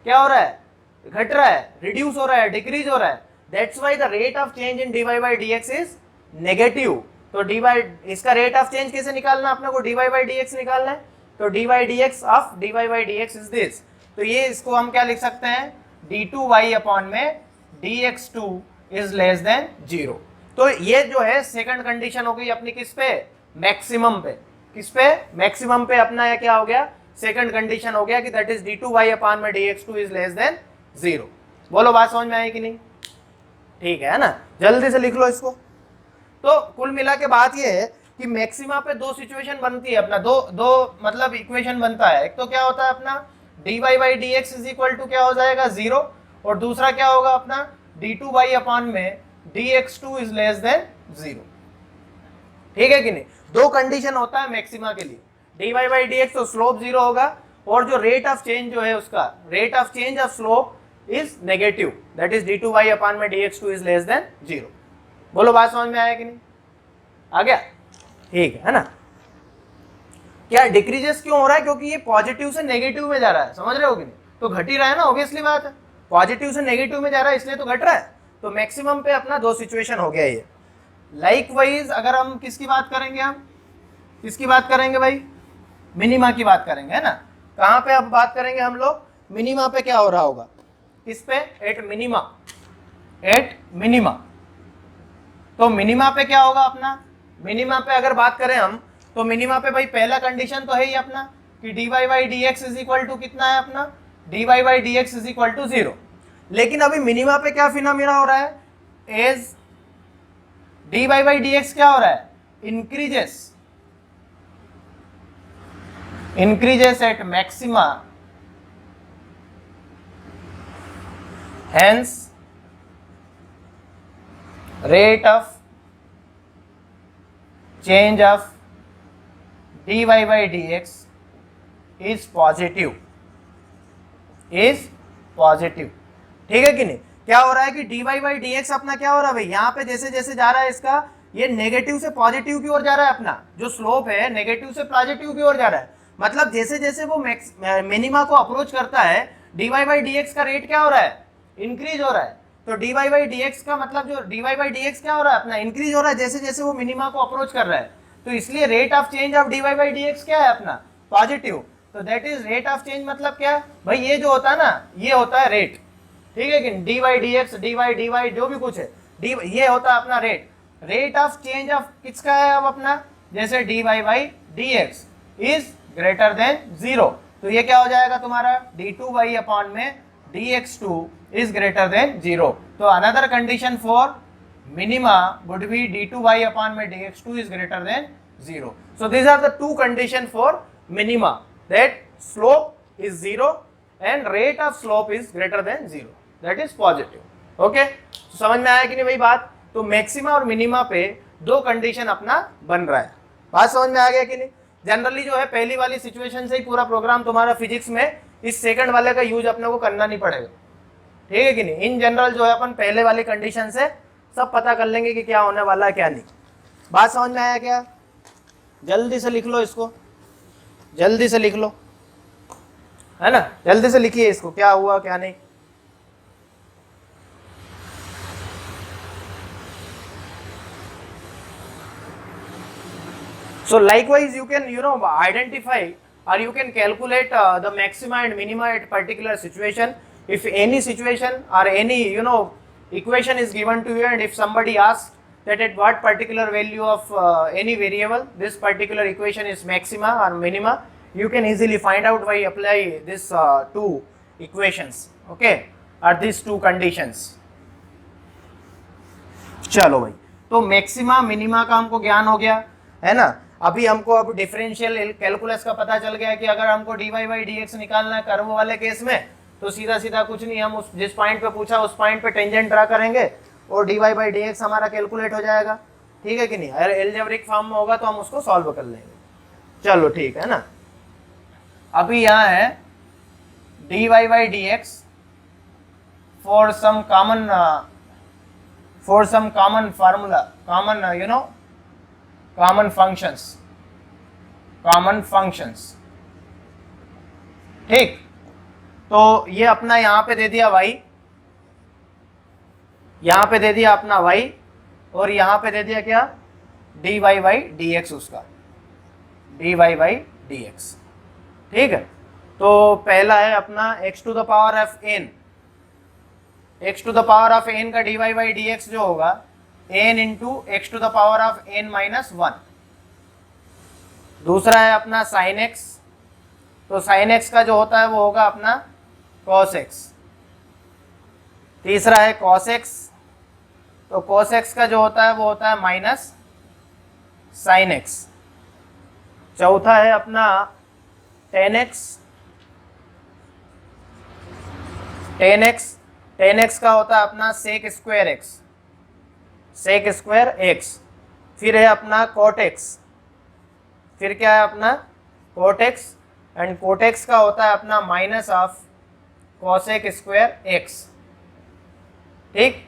क्या हो रहा है, घट रहा है, रिड्यूस हो रहा है, डिक्रीज हो रहा है। That's why the rate of change in dy by D x is negative. तो dy इसका रेट ऑफ चेंज कैसे निकालना अपने को, dy बाई डी एक्स निकालना है। तो dy dx of dy by D x is this. तो ये इसको हम क्या लिख सकते हैं, d2y अपॉन में dx2 is less than zero. तो ये जो है सेकंड कंडीशन हो गई अपनी किस पे, मैक्सिमम पे। किस पे, मैक्सिमम पे अपना या क्या हो गया, सेकंड कंडीशन हो गया कि दैट इज d2y अपॉन में dx2 is less than zero. बोलो बात समझ में आई कि नहीं? ठीक है ना, जल्दी से लिख लो इसको। तो कुल मिला के बात ये है कि मैक्सिमा पे दो सिचुएशन बनती है अपना, दो मतलब इक्वेशन बनता है। एक तो क्या होता है अपना dy by D x is equal to क्या हो जाएगा, जीरो, और दूसरा क्या होगा अपना d2y अपॉन में dx2 is less than zero. ठीक है कि नहीं? दो कंडीशन होता है मैक्सिमा के लिए, dy बाई डी एक्स तो स्लोप जीरो होगा, और जो रेट ऑफ चेंज जो है उसका rate of change of slope is negative, that is d2y upon में dx2 is less than zero. बोलो बात समझ में आया कि नहीं? आ गया? ठीक है ना। क्या डिक्रीजेस क्यों हो रहा है, क्योंकि ये पॉजिटिव से नेगेटिव में जा रहा है, समझ रहे हो कि नहीं? तो घट ही रहा है ना, ऑब्वियसली बात है, पॉजिटिव से नेगेटिव में जा रहा है इसलिए तो घट रहा है। तो मैक्सिमम पे अपना दो सिचुएशन हो गया ये। लाइकवाइज अगर हम किसकी बात करेंगे, हम किसकी बात करेंगे भाई, मिनिमा की बात करेंगे, है ना। कहाँ पे अब बात करेंगे हम लोग, मिनिमा पे क्या हो रहा होगा, किस पे, एट मिनिमा। तो मिनिमा पे क्या होगा अपना, मिनिमा पे अगर बात करें हम, तो मिनिमा पे भाई पहला कंडीशन तो है ही अपना कि dy by D x is equal to कितना है अपना, dy by D x is equal to zero. लेकिन अभी मिनिमा पे क्या फिनोमेना हो रहा है, as dy by D x क्या हो रहा है, increases at maxima, hence rate of change of dy by D x is positive. ठीक है कि नहीं? क्या हो रहा है कि dy बाई डी एक्स अपना क्या हो रहा है भाई, यहाँ पे जैसे जैसे जा रहा है इसका, ये नेगेटिव से पॉजिटिव की ओर जा रहा है अपना, जो स्लोप है नेगेटिव से पॉजिटिव की ओर जा रहा है। मतलब जैसे जैसे वो मिनिमा को अप्रोच करता है, dy बाई डी एक्स का रेट क्या हो रहा है, इंक्रीज हो रहा है। तो dy बाई डी एक्स का मतलब जो dy बाई डी एक्स क्या हो रहा है अपना, इंक्रीज हो रहा है जैसे जैसे वो मिनिमा को अप्रोच कर रहा है। तो इसलिए rate of change of dy by D x क्या है अपना, पॉजिटिव। तो that is rate of change मतलब क्या भाई, ये जो होता है ना, ये होता है रेट। ठीक है कि dy by D x, dy जो भी कुछ है, ये होता है अपना rate. Rate of change of किसका है अब अपना, जैसे dy by D x is greater than zero. तो ये क्या हो जाएगा तुम्हारा, d2y अपॉन में dx2 is greater than zero. तो another condition for minima would be d2y upon में dx2 is greater than 0. So these are the two condition for minima, that slope is zero and rate of slope is greater than zero, that is positive. Okay, समझ में आया कि नहीं भाई बात? तो maxima और मिनिमा पे दो कंडीशन अपना बन रहा है, बात समझ में आ गया कि नहीं? जनरली जो है पहली वाली सिचुएशन से ही पूरा प्रोग्राम तुम्हारा फिजिक्स में इस सेकंड वाले का यूज अपने को करना नहीं पड़ेगा, ठीक है कि नहीं? इन जनरल जो है अपन पहले वाली कंडीशन से सब पता कर लेंगे कि क्या होने वाला है क्या नहीं। बात समझ में आया क्या? जल्दी से लिख लो इसको, जल्दी से लिख लो, है ना? जल्दी से लिखिए इसको, क्या हुआ क्या नहीं। So likewise you can identify or you can calculate the maxima and minima at particular situation. If any situation or any equation is given to you and if somebody asks that at what particular value of any variable this particular equation is maxima or minima, you can easily find out by apply this two equations, okay, or these two conditions. चलो भाई, तो maxima minima का हमको ज्ञान हो गया, है ना? अभी हमको अब डिफरेंशियल कैलकुलस का पता चल गया कि अगर हमको dy बाई dx निकालना है कर्व वाले केस में, तो सीधा सीधा कुछ नहीं, हम उस जिस पॉइंट पे पूछा उस पॉइंट पे टेंजेंट ड्रा करेंगे और dy बाई dx हमारा कैलकुलेट हो जाएगा, ठीक है कि नहीं? अगर एल्जेब्रिक फॉर्म में होगा तो हम उसको सॉल्व कर लेंगे। चलो ठीक है ना। अभी यहाँ है dy by dx for some common formula, common functions, ठीक? तो ये अपना यहाँ पे दे दिया y, यहाँ पे दे दिया अपना y और यहाँ पे दे दिया क्या? dy बाई dx, उसका dy बाई dx, ठीक है? तो पहला है अपना x to the power of n, x to the power of n का dy बाई dx जो होगा n into x to the power of n minus 1। दूसरा है अपना साइन x, तो साइन x का जो होता है वो होगा अपना cos x। तीसरा है cos x, तो cos x का जो होता है वो होता है माइनस साइन x। चौथा है अपना tan x, tan x का होता है अपना sec square x, sec square x। फिर है अपना cot x, फिर क्या है अपना cot x, and cot x का होता है अपना minus of cosec square x, ठीक?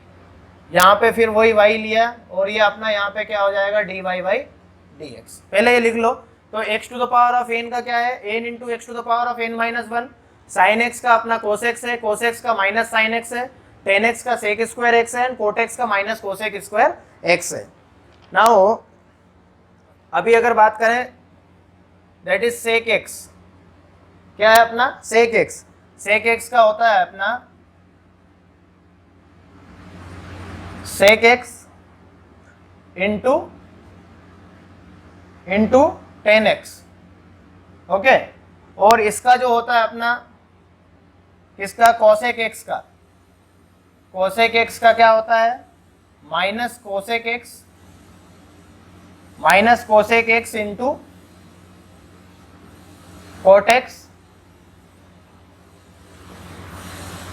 यहाँ पे फिर वही y लिया और ये अपना यहाँ पे क्या हो जाएगा dy बाई dx। पहले ये लिख लो, तो x to the power of n का क्या है? n into x to the power of n minus 1। Sine x का अपना cos x है, cos x का माइनस साइन x है, tan x का sec स्क्वायर x है एंड cot x का माइनस cosec स्क्वायर x है। नाउ अभी अगर बात करें दैट इज sec x, क्या है अपना sec x? sec x का होता है अपना sec x into tan x, okay? और इसका जो होता है अपना किसका? cosec x का, cosec x का क्या होता है? Minus cosec x into cot x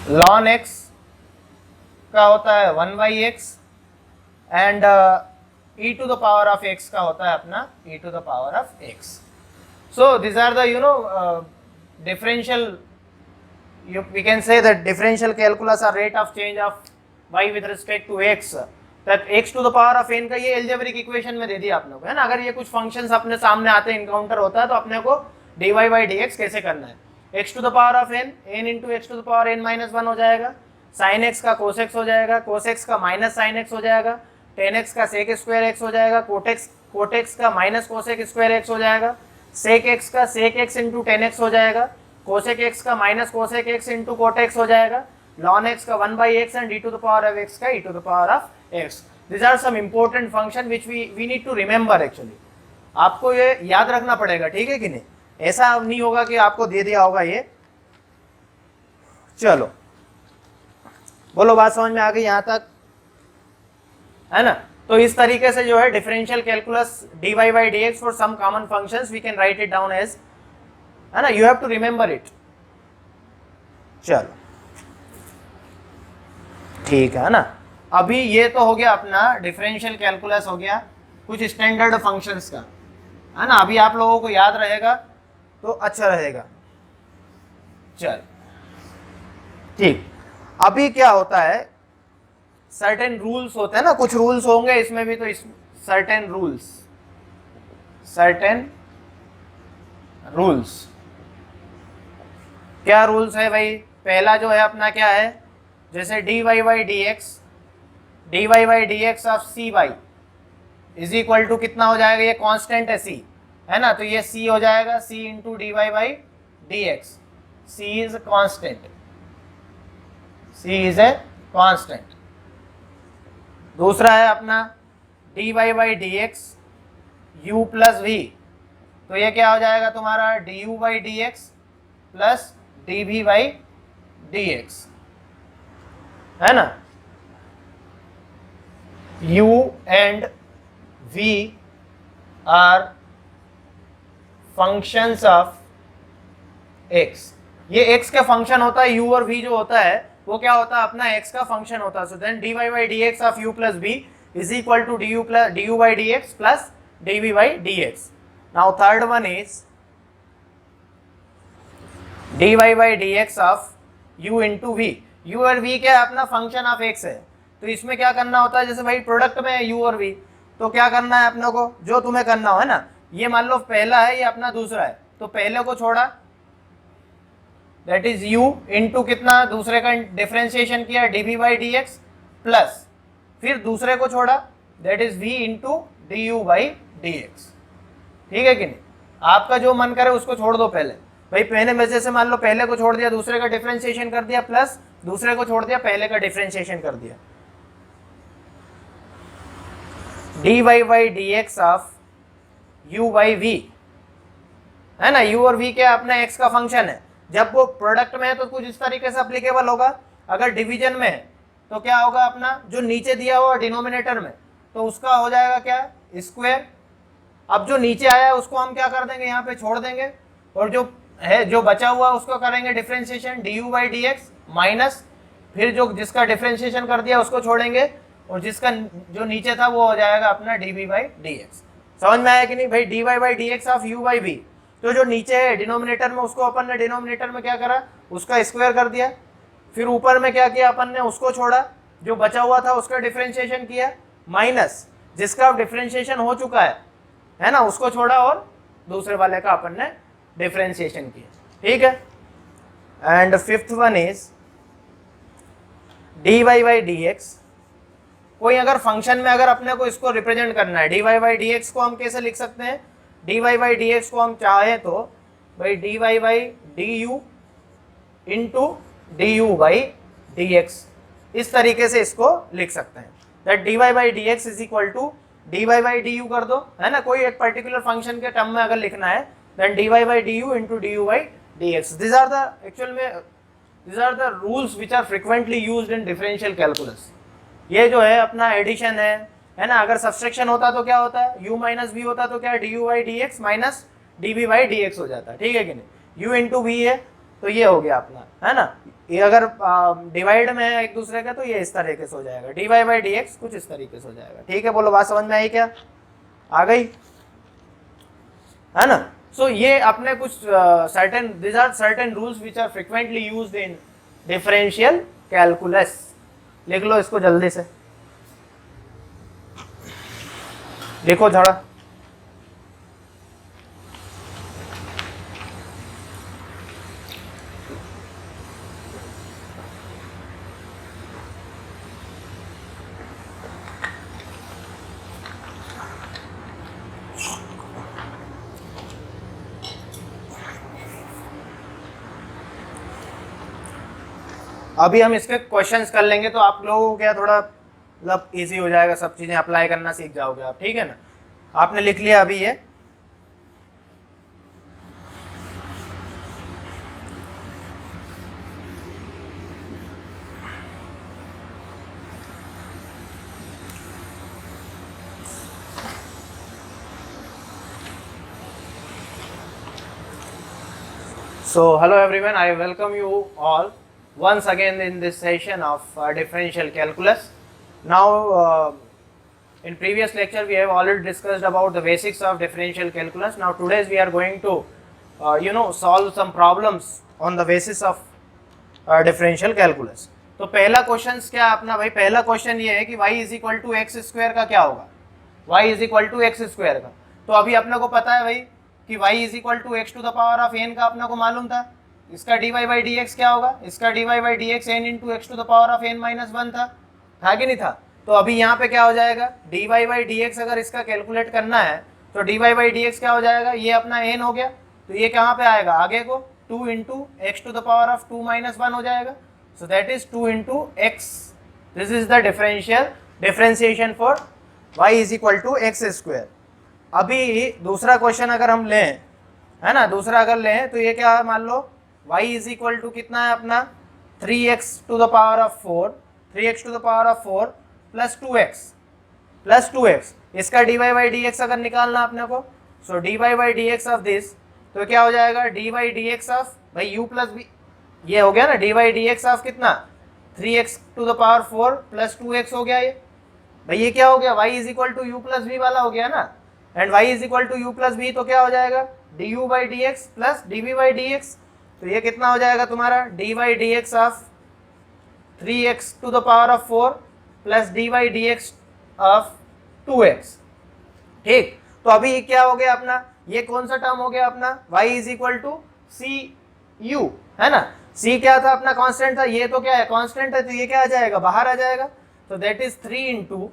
ln x का होता है 1 by x and e to the power of x का होता है अपना e to the power of x। So this are the differential, we can say that differential calculus or rate of change of y with respect to x, that x to the power of n का ये algebraic equation में दे दिया आपने को, है ना? अगर ये कुछ functions अपने सामने आते हैं, encounter होता है, तो अपने को dy बाई dx कैसे करना है? x to the power of n, n into x to the power n minus 1 हो जाएगा, sin x का cos x हो जाएगा, cos x का माइनस sin x हो जाएगा, tan x का sec स्क्वायर x हो जाएगा, cot x का माइनस cosec स्क्वायर x हो जाएगा, sec x का sec x into tan x हो जाएगा, cosec x का minus cosec x into cot x हो जाएगा, ln x का 1 by x and e to the power of x का e to the power of x। These are some important function which we need to remember actually। आपको ये याद रखना पड़ेगा, ठीक है कि नहीं? ऐसा नहीं होगा कि आपको दे दिया होगा ये। चलो बोलो, बात समझ में आ गई यहाँ तक, है ना? तो इस तरीके से जो है differential calculus dy by dx for some common functions we can write it down as है ना, you have to remember it. चलो ठीक है ना। अभी ये तो हो गया अपना डिफरेंशियल कैलकुलस हो गया, कुछ स्टैंडर्ड फंक्शंस का, है ना। अभी आप लोगों को याद रहेगा तो अच्छा रहेगा। चल ठीक, अभी क्या होता है, सर्टेन रूल्स होते हैं ना, कुछ रूल्स होंगे इसमें भी, तो इस सर्टेन रूल्स क्या रूल्स है भाई। पहला जो है अपना क्या है, जैसे dy by D x of c by is equal to कितना हो जाएगा, ये कांस्टेंट है c, है ना, तो ये c हो जाएगा c into d Y by D x. c is constant, c is a constant. दूसरा है अपना dy by D x u plus v, तो ये क्या हो जाएगा तुम्हारा du by D x plus dv by D x, है ना। u and v are functions of x, ये x का फंक्शन होता है, u और v जो होता है वो क्या होता है, अपना x का फंक्शन होता है। So then dy by D x of u plus v is equal to du by D x plus dv by D x. Now third one is dy by D x of u into v, u और v क्या है, अपना function of x है। तो इसमें क्या करना होता है, जैसे भाई प्रोडक्ट में है u और v, तो क्या करना है अपने को, जो तुम्हें करना हो, है ना। ये मान लो पहला है, ये अपना दूसरा है, तो पहले को छोड़ा, दैट इज u इंटू कितना, दूसरे का डिफरेंशिएशन किया dv by D x plus, फिर दूसरे को छोड़ा, that is v into d u by D x. ठीक है कि नहीं, आपका जो मन करे उसको छोड़ दो पहले। भाई पहले में जैसे मान लो पहले को छोड़ दिया, दूसरे का डिफरेंशिएशन कर दिया, प्लस दूसरे को छोड़ दिया, पहले का डिफरेंशिएशन कर दिया। dy by D x of u by v, है ना, u और v क्या अपना x का फंक्शन है। जब वो प्रोडक्ट में है तो कुछ इस तरीके से अप्लीकेबल होगा, अगर डिवीजन में है तो क्या होगा, अपना जो नीचे दिया हुआ डिनोमिनेटर में, तो उसका हो जाएगा क्या, स्क्वायर। अब जो नीचे आया है उसको हम क्या कर देंगे, यहाँ पे छोड़ देंगे, और जो है जो बचा हुआ उसको करेंगे differentiation du by D x minus, फिर जो जिसका डिफरेंशिएशन कर दिया उसको छोड़ेंगे, और जिसका जो नीचे था वो हो जाएगा अपना dv बाई डी एक्स। समझ में आया कि नहीं भाई, dy by D x of u by v, तो जो नीचे है डिनोमिनेटर में, उसको अपन ने डिनोमिनेटर में क्या करा, उसका स्क्वायर कर दिया, फिर ऊपर में क्या किया अपन ने, उसको छोड़ा, जो बचा हुआ था उसका डिफरेंशिएशन किया, माइनस जिसका डिफरेंशिएशन हो चुका है ना, उसको छोड़ा, और दूसरे वाले का अपन ने डिफरेंशिएशन किया। ठीक है, and fifth one is dy by D X. कोई अगर फंक्शन में अगर अपने को इसको रिप्रेजेंट करना है, dy बाई डी एक्स को हम कैसे लिख सकते हैं, dy बाई डी एक्स को हम चाहे तो भाई dy by d u into d u by D x, इस तरीके से इसको लिख सकते हैं। That dy by D x is equal to dy by d u कर दो, है ना, कोई एक पर्टिकुलर फंक्शन के टर्म में अगर लिखना है, then dy by d u into d u by D x. This are the actual में these are the rules which are frequently used in differential calculus। ये जो है अपना एडिशन है ना, अगर सब्सट्रैक्शन होता तो क्या होता है, u माइनस v होता तो क्या है, du by D x minus dv by D x हो जाता है। ठीक है कि नहीं, u इंटू वी है तो ये हो गया अपना, है ना। ये अगर डिवाइड में है एक दूसरे का तो ये इस तरीके से हो जाएगा, dy बाई डी एक्स कुछ इस तरीके से हो जाएगा। ठीक है, बोलो बात समझ में आई क्या, आ गई, है ना। सो ये अपने कुछ certain, this are certain rules which are frequently used in differential calculus. लिख लो इसको जल्दी से, देखो थोड़ा। अभी हम इसके क्वेश्चंस कर लेंगे तो आप लोगों को क्या थोड़ा मतलब इजी हो जाएगा, सब चीजें अप्लाई करना सीख जाओगे आप। ठीक है ना, आपने लिख लिया अभी ये, So hello everyone, I welcome you all once again in this session of differential calculus. Now in previous lecture we have already discussed about the basics of differential calculus. Now today we are going to solve some problems on the basis of differential calculus. तो पहला question क्या अपना भाई, पहला question ये है कि y is equal to x square का क्या होगा, y is equal to x square का। तो अभी अपने को पता है भाई कि y is equal to x to the power of n का अपने को मालूम था, इसका dy बाई डी एक्स क्या होगा, इसका dy by D x n into x to the power of n minus one था कि नहीं था। तो अभी यहाँ पे क्या हो जाएगा, dy बाई डी एक्स अगर इसका कैलकुलेट करना है तो dy बाई डी एक्स क्या हो जाएगा, ये अपना n हो गया, तो ये कहाँ पे आएगा आगे को 2 into x to the power of 2 minus one हो जाएगा। So that is 2 into x. This is the differentiation for y is equal to x square. अभी दूसरा क्वेश्चन अगर हम लें, है ना, दूसरा अगर लें तो ये क्या है, मान लो y is equal to कितना है अपना 3x to the power of 4, 3x to the power of 4 plus 2x इसका dy by dx अगर निकालना अपने को, so dy by dx of this तो क्या हो जाएगा, dy by dx of भाई u plus b, ये हो गया ना dy by D x of कितना 3x to the power 4 plus 2x हो गया ये भाई, ये क्या हो गया y is equal to u plus b वाला हो गया ना, and y is equal to u plus b तो क्या हो जाएगा du by D x plus dv by D x. तो ये कितना हो जाएगा तुम्हारा dy by D x of 3x to the power of 4 plus dy by D x of 2x। ठीक, तो अभी ये क्या हो गया अपना, ये कौन सा टर्म हो गया अपना y is equal to c u, है ना, c क्या था अपना कांस्टेंट था, ये तो क्या है कांस्टेंट है, तो ये क्या आ जाएगा बाहर आ जाएगा। तो that is 3 into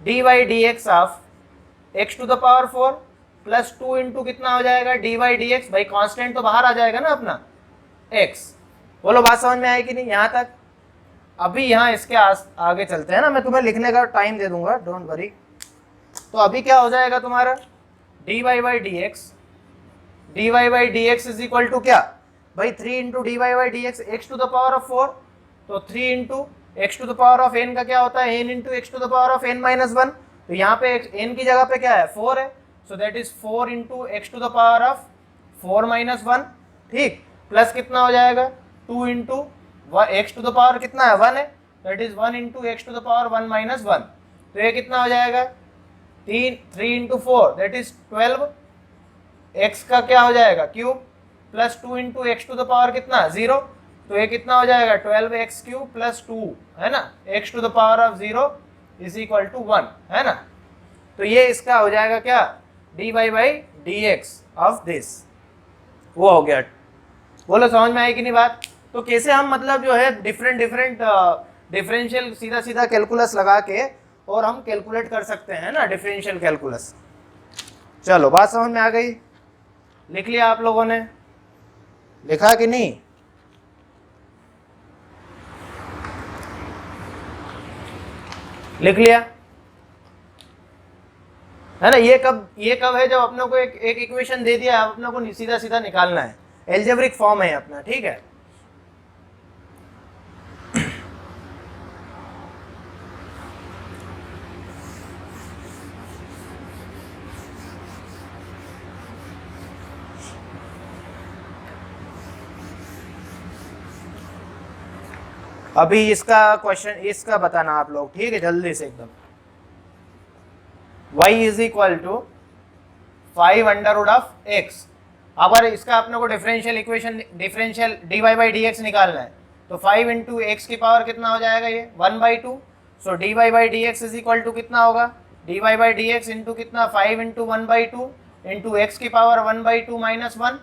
d by D x of x to the power 4 plus 2 into कितना हो जाएगा डी बाई डी एक्स, भाई कांस्टेंट तो बाहर आ जाएगा ना अपना x। बोलो बात समझ में आई कि नहीं यहाँ तक। अभी यहाँ इसके आगे चलते हैं ना, मैं तुम्हें लिखने का टाइम दे दूंगा, डोंट वरी। तो अभी क्या हो जाएगा तुम्हारा d Y by D x is equal to क्या भाई 3 into d Y by D x, x to the power of 4, तो 3 into x to the power of n का क्या होता है n into x to the power of n minus one. तो यहाँ पे n की जगह पे क्या है 4 है, so that is 4 into x to the power of 4 minus one. ठीक, प्लस कितना हो जाएगा 2 into x to the power कितना है 1 है, that is 1 into x to the power 1 minus one. तो ये कितना हो जाएगा 3 इंटू 4 दैट इज 12, एक्स का क्या हो जाएगा cube plus 2 into x to the power कितना 0, तो ये कितना हो जाएगा 12x क्यूब प्लस 2, है ना, x to the power of 0 is equal to 1, है ना। तो ये इसका हो जाएगा क्या dy by D x of this, वो हो गया। बोलो समझ में आई कि नहीं बात। तो कैसे हम मतलब जो है डिफरेंट डिफरेंशियल सीधा सीधा कैलकुलस लगा के और हम कैलकुलेट कर सकते हैं ना डिफरेंशियल कैलकुलस। चलो बात समझ में आ गई, लिख लिया आप लोगों ने, लिखा कि नहीं, लिख लिया है ना। ये कब है जब अपने को एक इक्वेशन दे दिया है, अपने को सीधा सीधा निकालना है, एल्जेब्रिक फॉर्म है अपना, ठीक है। अभी इसका क्वेश्चन इसका बताना आप लोग, ठीक है, जल्दी से एकदम। y is equal to 5 under root of x। अगर इसका अपने को differential dy by D x निकालना है तो 5 इंटू एक्स की पावर कितना हो जाएगा ये 1/2। So dy by D x is equal to कितना होगा dy by D x into कितना 5 इंटू 1/2 इंटू एक्स की पावर 1/2 माइनस वन।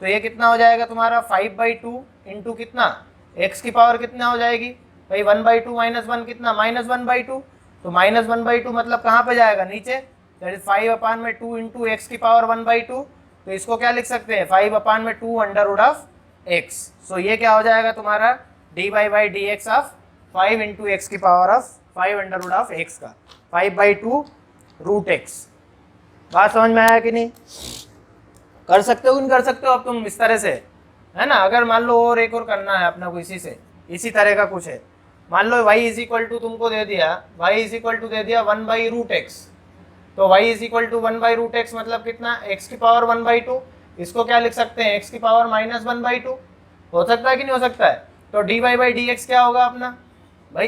तो ये कितना हो जाएगा तुम्हारा 5/2 इंटू कितना x की पावर कितना हो जाएगी भाई 1/2 माइनस वन कितना -1/2। तो -1/2 मतलब कहाँ पे जाएगा नीचे, दैट इज 5/2 इंटू एक्स की पावर 1/2। तो इसको क्या लिख सकते हैं 5/2 under root of x। So ये क्या हो जाएगा तुम्हारा dy by D x of 5 into x की power of 5 under root of x का 5/2 रूट x। बात समझ में आया कि नहीं, कर सकते हो कि नहीं कर सकते हो अब तुम इस तरह से, है ना। अगर मान लो और एक और करना है अपना को इसी तरह का कुछ है, मान लो y इज इक्वल टू तुमको दे दिया, y इज इक्वल टू दे दिया 1/√x। तो y is equal to 1/√x मतलब कितना x की पावर 1/2 इसको क्या लिख सकते हैं, x की पावर -1/2। हो सकता है कि नहीं हो सकता है? तो dy बाई डी एक्स क्या होगा अपना भाई,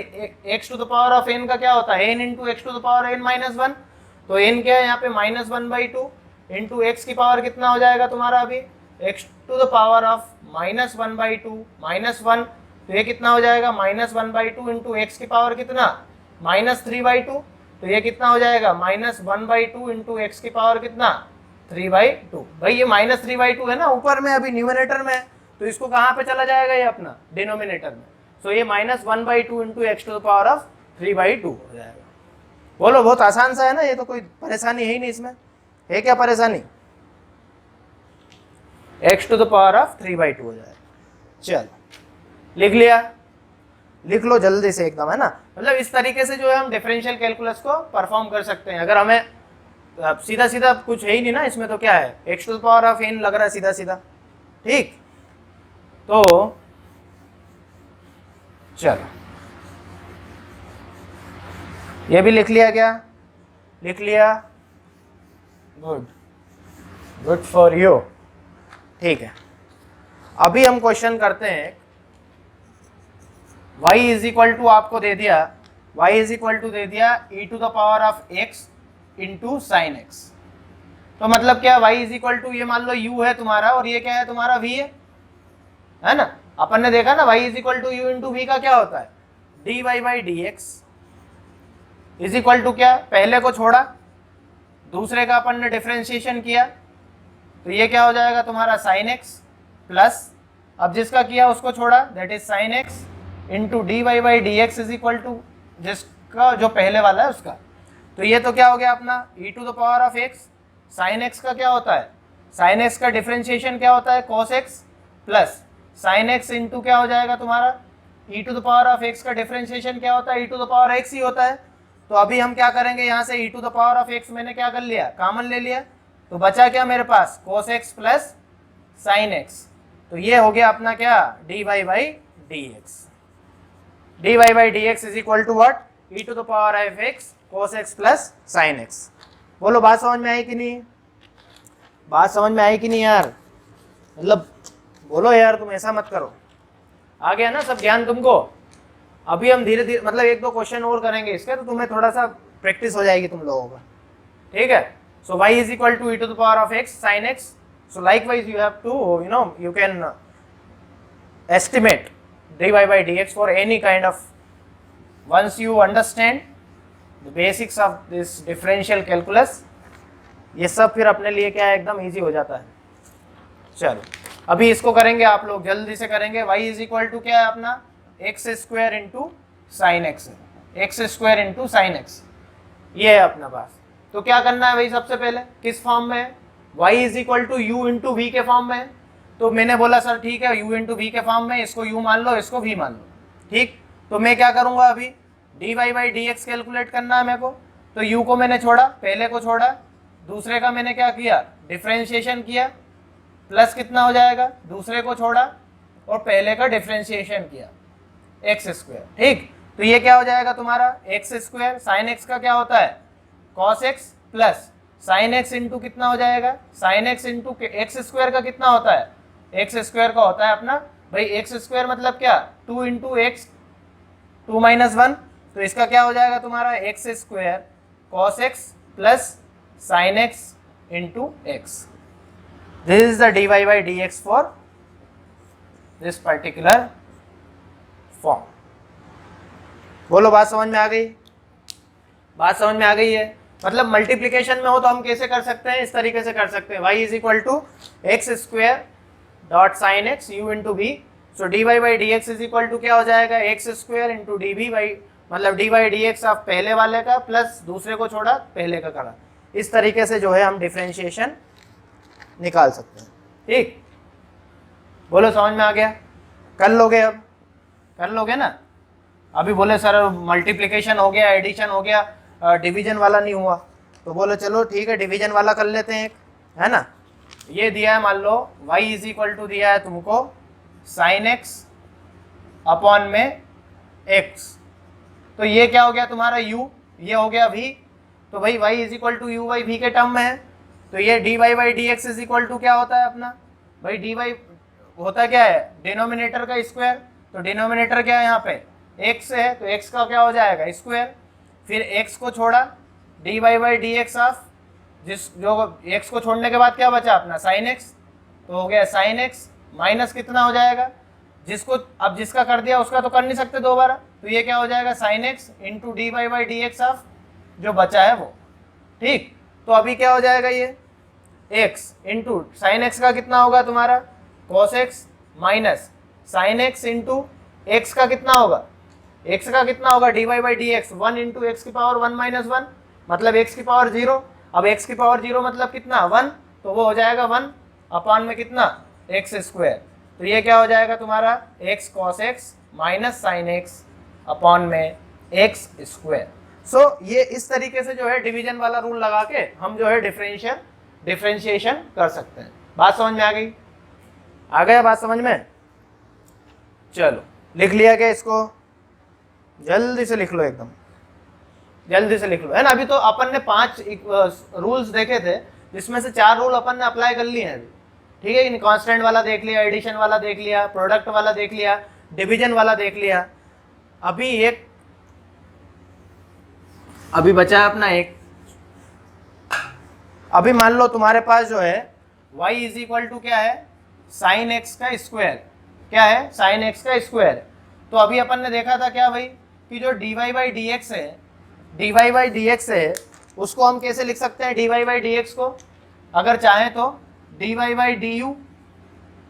x to the power of n का क्या होता है, n into x to the power n -1। तो n क्या है यहाँ पे -1/2 इंटू एक्स की पावर कितना हो जाएगा तुम्हारा अभी, x to the power of -1/2 -1, तो ये कितना हो जाएगा -1/2 इंटू एक्स की पावर कितना -3/2, तो ये कितना हो जाएगा -1/2 इंटू एक्स की पावर कितना 3/2। भाई ये -3/2 है ना ऊपर में, अभी न्यूमरेटर में है, तो इसको कहाँ पे चला जाएगा ये अपना डिनोमिनेटर में। सो ये -1/2 into x to the power of 3/2 हो जाएगा। बोलो बहुत आसान सा है ना, ये तो कोई परेशानी है ही नहीं इसमें, है क्या परेशानी? X to the power of 3/2 हो जाएगा। चल लिख लिया, लिख लो जल्दी से एकदम, है ना। मतलब इस तरीके से जो है हम डिफरेंशियल कैलकुलस को परफॉर्म कर सकते हैं। अगर हमें सीधा सीधा कुछ है ही नहीं ना इसमें, तो क्या है x to the power of n लग रहा है सीधा सीधा, ठीक। तो चलो ये भी लिख लिया क्या, लिख लिया, गुड, गुड फॉर यू, ठीक है। अभी हम क्वेश्चन करते हैं, y इज इक्वल टू आपको दे दिया, y इज इक्वल टू दे दिया e to the power of x into sine x. तो मतलब क्या, y इज इक्वल टू ये मान लो u है तुम्हारा, और ये क्या है तुम्हारा v है ना। अपन ने देखा ना y is equal to u into v का क्या होता है, dy by D x is equal to क्या, पहले को छोड़ा दूसरे का अपन ने डिफरेंशिएशन किया, तो ये क्या हो जाएगा तुम्हारा साइन एक्स प्लस, अब जिसका किया उसको छोड़ा, that is sine x into d Y by D x is equal to जिसका जो पहले वाला है उसका। तो ये तो क्या हो गया अपना e to the power of x, sine x का क्या होता है, साइन x का डिफरेंशिएशन क्या होता है cos x plus sine x into क्या हो जाएगा तुम्हारा e to the power of x का डिफरेंशिएशन क्या होता है e to the power x ही होता है। तो अभी हम क्या करेंगे, यहाँ से e to the power of x मैंने क्या कर लिया, कॉमन ले लिया, तो बचा क्या मेरे पास cos x plus sine x। तो ये हो गया अपना क्या dy by D x, dy by D x is equal to what, e to the power of x cos x plus sine x। बोलो बात समझ में आई कि नहीं, बात समझ में आई कि नहीं यार, मतलब बोलो यार, तुम ऐसा मत करो, आ गया ना सब ज्ञान तुमको। अभी हम धीरे धीरे मतलब एक दो क्वेश्चन और करेंगे इसके, तो तुम्हें थोड़ा सा प्रैक्टिस हो जाएगी तुम लोगों का, ठीक है। So y is equal to e to the power of x sine x। So likewise you have to you can estimate dy by dx for any kind of, once you understand the basics of this differential calculus, ये सब फिर अपने लिए क्या है एकदम easy हो जाता है। चलो अभी इसको करेंगे, आप लोग जल्दी से करेंगे। y इज इक्वल टू क्या है अपना x square into sine x, x square into sine x, ये है अपना पास। तो क्या करना है भाई, सबसे पहले किस फॉर्म में है, y is equal to u into v के फॉर्म में है। तो मैंने बोला सर ठीक है u इंटू वी के फॉर्म में, इसको u मान लो इसको v मान लो, ठीक। तो मैं क्या करूंगा अभी dy by D X calculate करना है मेरे को। तो u को मैंने छोड़ा, पहले को छोड़ा, दूसरे का मैंने क्या किया डिफरेंशिएशन किया, प्लस कितना हो जाएगा, दूसरे को छोड़ा और पहले का डिफरेंशिएशन किया एक्स स्क्वायर, ठीक। तो ये क्या हो जाएगा तुम्हारा एक्स स्क्वायर, साइन एक्स का क्या होता है cos x plus sign x into कितना हो जाएगा, sign x into x square का कितना होता है, एक्स स्क्वायर का होता है अपना भाई एक्स स्क्वायर मतलब क्या 2 इंटू एक्स 2 माइनस 1, तो इसका क्या हो जाएगा तुम्हारा x square cos x plus sign x into x. This is the dy by D x for this particular form. बोलो बात समझ में आ गई, बात समझ में आ गई है। मतलब मल्टीप्लिकेशन में हो तो हम कैसे कर सकते हैं, इस तरीके से कर सकते हैं, y is equal to x square dot sine x u into v. So d Y by D x is equal to क्या हो जाएगा x square into d v by, मतलब डी बाई डी एक्स आप पहले वाले का plus दूसरे को छोड़ा पहले का करा। इस तरीके से जो है हम डिफरेंशिएशन निकाल सकते हैं, ठीक। बोलो समझ में आ गया, कर लोगे, अब कर लोगे ना। अभी बोले सर मल्टीप्लिकेशन हो गया, एडिशन हो गया, डिवीजन वाला नहीं हुआ, तो बोलो चलो ठीक है डिवीजन वाला कर लेते हैं एक, है ना। ये दिया है मान लो y इज इक्वल टू दिया है तुमको साइन एक्स अपॉन में x, तो ये क्या हो गया तुम्हारा u, ये हो गया v। तो भाई y is equal to u by v के टर्म में है, तो ये dy by D x is equal to क्या होता है अपना भाई, dy होता क्या है डिनोमिनेटर का स्क्वायर, तो डिनोमिनेटर क्या है यहाँ पे x है, तो x का क्या हो जाएगा स्क्वायर, फिर x को छोड़ा dy by D x of जिस जो x को छोड़ने के बाद क्या बचा अपना sin x, तो हो गया sin x माइनस कितना हो जाएगा, जिसको अब जिसका कर दिया उसका तो कर नहीं सकते दोबारा, तो ये क्या हो जाएगा sin x into d Y by D x of जो बचा है वो। ठीक, तो अभी क्या हो जाएगा ये x इंटू साइन एक्स का कितना होगा तुम्हारा cos x minus sine x into x का कितना होगा, x का कितना होगा D Y by D x 1 into x की पावर 1 माइनस 1 मतलब x की पावर 0। अब x की पावर 0 मतलब कितना 1, तो वो हो जाएगा 1 अपॉन में कितना x स्क्वायर, तो ये क्या हो जाएगा तुम्हारा x cos x minus sine x upon में x स्क्वायर। सो ये इस तरीके से जो है डिवीजन वाला रूल लगा के हम जो है डिफरेंशिएशन कर सकते हैं। बात समझ में आ गई, आ गया बात समझ में? चलो लिख लिया क्या इसको, जल्दी से लिख लो, एकदम जल्दी से लिख लो, है ना। अभी तो अपन ने 5 रूल्स देखे थे जिसमें से 4 रूल अपन ने अप्लाई कर लिए हैं अभी, ठीक है। कांस्टेंट वाला देख लिया, एडिशन वाला देख लिया, प्रोडक्ट वाला देख लिया, डिवीजन वाला देख लिया, अभी बचा है अपना एक। अभी मान लो तुम्हारे पास जो है y इज इक्वल टू क्या है साइन एक्स का स्क्वायर, क्या है साइन एक्स का स्क्वायर। तो अभी अपन ने देखा था क्या भाई कि जो dy बाई डी एक्स है, dy बाई डी एक्स है उसको हम कैसे लिख सकते हैं, dy बाई डी एक्स को अगर चाहें तो dy by d u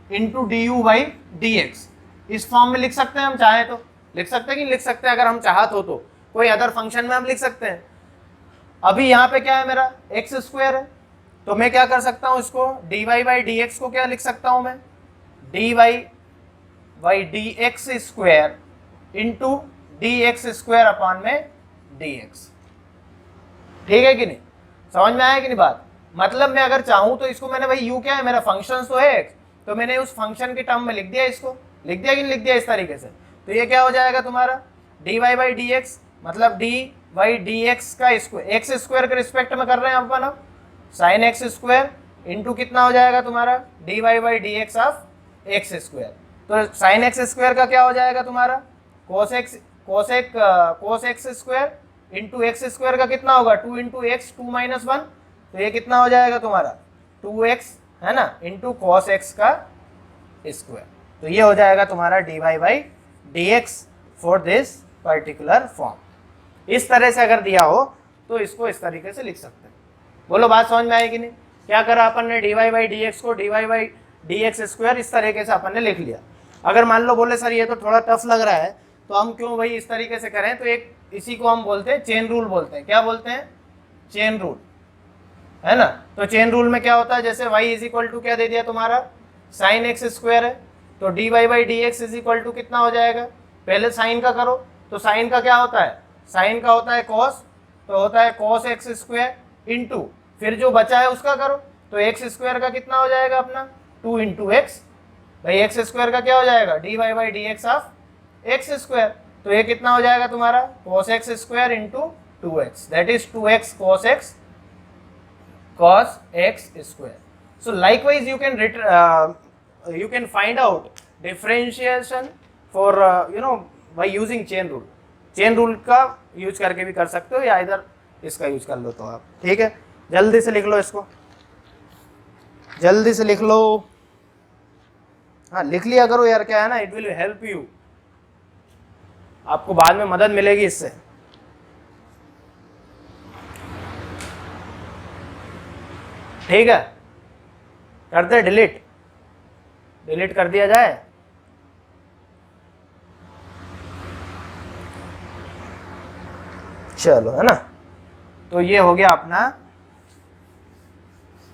into d u by D x, इस फॉर्म में लिख सकते हैं हम, चाहे तो लिख सकते हैं कि नहीं लिख सकते हैं, अगर हम चाहत हो तो कोई अदर फंक्शन में हम लिख सकते हैं। अभी यहाँ पे क्या है मेरा एक्स स्क्वायर है, तो मैं क्या कर सकता हूँ इसको dy बाई डी एक्स को क्या लिख सकता हूँ मैं dy by D x square into D x square upon में dx। ठीक है कि नहीं, समझ में आया कि नहीं बात। मतलब मैं अगर चाहूँ तो इसको मैंने भाई u क्या है मेरा फंक्शन तो है x, तो मैंने उस फंक्शन के टर्म में लिख दिया, इसको लिख दिया कि नहीं लिख दिया इस तरीके से। तो ये क्या हो जाएगा तुम्हारा dy बाई डी एक्स मतलब dy बाई डी एक्स का स्क्वायर, एक्स स्क्वायर के रिस्पेक्ट में कर रहे हैं अपन अब, साइन एक्स स्क्वायर इंटू कितना हो जाएगा तुम्हारा dy by D x of x square. तो साइन एक्स स्क्वायर का क्या हो जाएगा तुम्हारा cos x square into x square का कितना होगा 2 इंटू एक्स 2 माइनस 1, तो ये कितना हो जाएगा तुम्हारा 2x है ना इंटू कॉस एक्स का स्क्वायर। तो ये हो जाएगा तुम्हारा dy by D x for this particular form. इस तरह से अगर दिया हो तो इसको इस तरीके से लिख सकते हैं। बोलो बात समझ में आएगी नहीं, क्या करा अपन ने dy बाई डी एक्स को dy by D x square इस तरीके से अपन ने लिख लिया। अगर मान लो बोले सर ये तो थोड़ा टफ लग रहा है तो हम क्यों भाई इस तरीके से करें, तो एक इसी को हम बोलते हैं चेन रूल बोलते हैं। क्या बोलते हैं चेन रूल, है ना। तो चेन रूल में क्या होता है जैसे y इज इक्वल टू क्या दे दिया तुम्हारा साइन एक्स स्क्वायर है, तो dy by D x is equal to कितना हो जाएगा, पहले साइन का करो, तो साइन का क्या होता है साइन का होता है कॉस, तो होता है कॉस एक्स स्क्वायर इंटू फिर जो बचा है उसका करो, तो एक्स स्क्वायर का कितना हो जाएगा अपना 2 इंटू एक्स, भाई एक्स स्क्वायर का क्या हो जाएगा dy by D x of x square, तो ये कितना हो जाएगा तुम्हारा cos x square into 2x, that is 2x cos x square. So likewise you can find out differentiation for by using chain rule। Chain rule का use करके भी कर सकते हो या इधर इसका यूज कर लो तो आप, ठीक है। जल्दी से लिख लो इसको, जल्दी से लिख लो, हाँ लिख लिया करो यार, क्या है ना इट विल हेल्प यू, आपको बाद में मदद मिलेगी इससे। ठीक है, करते डिलीट कर दिया जाए। चलो, है ना। तो ये हो गया अपना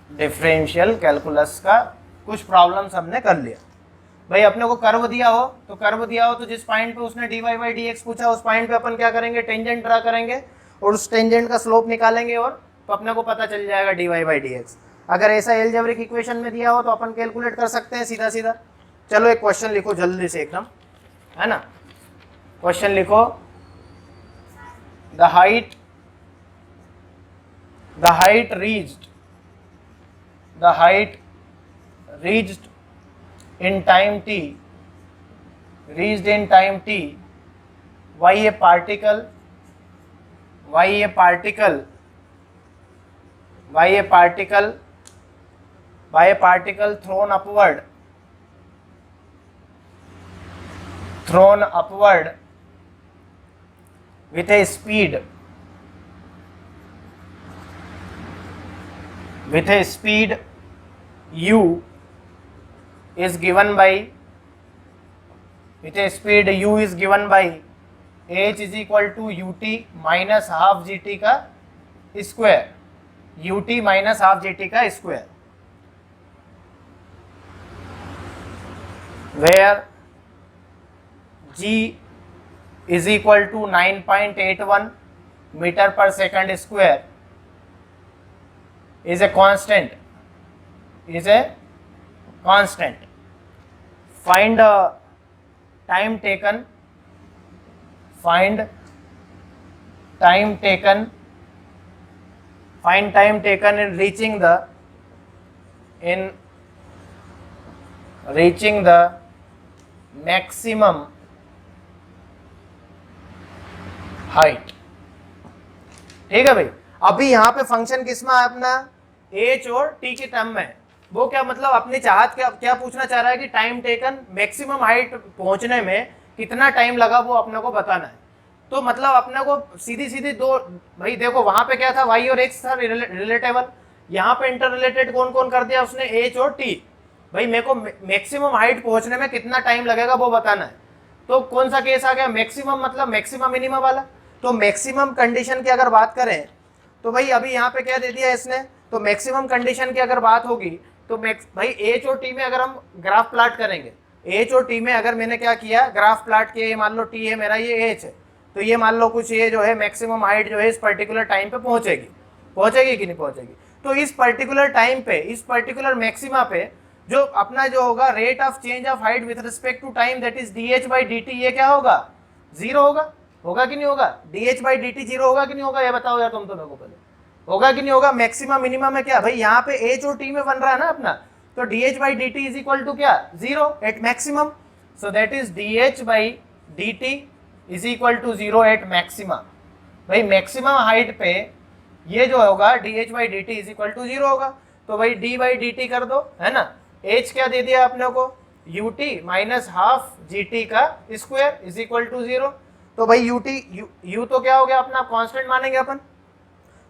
डिफरेंशियल कैलकुलस का कुछ प्रॉब्लम्स हमने कर लिया। भाई अपने को कर्व दिया हो तो जिस पॉइंट पे उसने dy बाई डी एक्स पूछा उस पॉइंट पे अपन क्या करेंगे टेंजेंट ड्रा करेंगे और उस टेंजेंट का स्लोप निकालेंगे और तो अपने को पता चल जाएगा dy बाई डी एक्स। अगर ऐसा एलजेब्रिक इक्वेशन में दिया हो तो अपन कैलकुलेट कर सकते हैं सीधा सीधा। चलो एक क्वेश्चन लिखो जल्दी से एकदम, है ना। क्वेश्चन लिखो the height reached the height reached in time t by a particle thrown upward with a speed u is given by h is equal to ut minus half gt का square, ut minus half gt का square, where g is equal to 9.81 meter per second square is a constant. Find time taken in reaching the maximum height. ठीक है भाई, अभी यहाँ पे function किसमें है अपना, h और t के टर्म में। वो क्या मतलब अपनी चाहत क्या पूछना चाह रहा है कि टाइम टेकन मैक्सिमम हाइट पहुंचने में कितना टाइम लगा वो अपने को बताना है। तो मतलब अपने को सीधी दो भाई देखो, वहां पे क्या था y और x था रिलेटेबल, यहाँ पे इंटर रिलेटेड कौन कौन कर दिया उसने, h और t। भाई मेरे को मैक्सिमम हाइट पहुंचने में कितना टाइम लगेगा वो बताना है। तो कौन सा केस आ गया, मैक्सिमम मतलब मैक्सिमम मिनिमम वाला। तो मैक्सिमम कंडीशन की अगर बात करें तो भाई अभी यहाँ पे क्या दे दिया इसने, तो मैक्सिमम कंडीशन की अगर बात होगी तो भाई एच और टी में अगर हम ग्राफ प्लाट करेंगे, एच और टी में अगर मैंने क्या किया ग्राफ प्लाट किया, ये मान लो टी है मेरा, ये एच है, तो ये मान लो कुछ ये जो है मैक्सिमम हाइट जो है इस पर्टिकुलर टाइम पे पहुंचेगी कि नहीं पहुंचेगी। तो इस पर्टिकुलर टाइम पे, इस पर्टिकुलर मैक्सिमा पे जो अपना जो होगा rate of change of height with respect to time that is D H by D t, ये क्या होगा, जीरो होगा कि नहीं होगा, D H by D t zero होगा कि नहीं होगा, ये बताओ यार तुम तो मेरे को पहले, होगा कि नहीं होगा। मैक्सिमम मिनिमम में क्या भाई यहाँ पे एच और टी में बन रहा है ना अपना, तो D H by D T is equal to क्या, zero at maximum, so that is D H by D T is equal to zero at maxima. भाई मैक्सिमम हाइट पे ये जो होगा D H by D T is equal to zero होगा, तो भाई D by D T कर दो, है ना, एच क्या दे दिया अपने को, U T minus half G T का square is equal to zero. तो भाई यू टी यू तो क्या हो गया अपना कांस्टेंट मानेंगे अपन,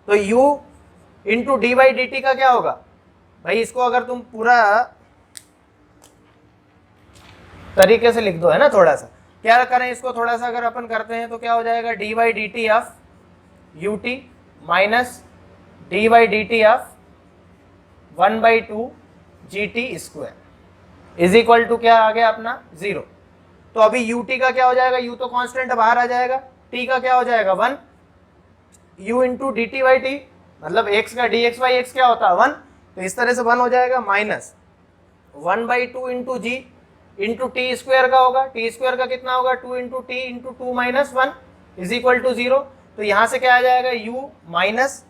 तो u into d by D T का क्या होगा भाई, इसको अगर तुम पूरा तरीके से लिख दो, है ना, थोड़ा सा क्या करें इसको, थोड़ा सा अगर अपन करते हैं तो क्या हो जाएगा, d by D t of u T minus d by D t of 1/2 g t square is equal to क्या आ गया अपना, जीरो। तो अभी यू टी का क्या हो जाएगा, यू तो कांस्टेंट बाहर आ जाएगा, टी का क्या हो जाएगा 1, u into D T by T मतलब x का डी एक्स बाई एक्स क्या होता है 1, तो इस तरह से 1 हो जाएगा, minus 1/2 into g into t square का होगा, टी स्क्वायर का कितना होगा 2 into t into 2 minus 1 is equal to zero. तो यहाँ से क्या आ जाएगा u minus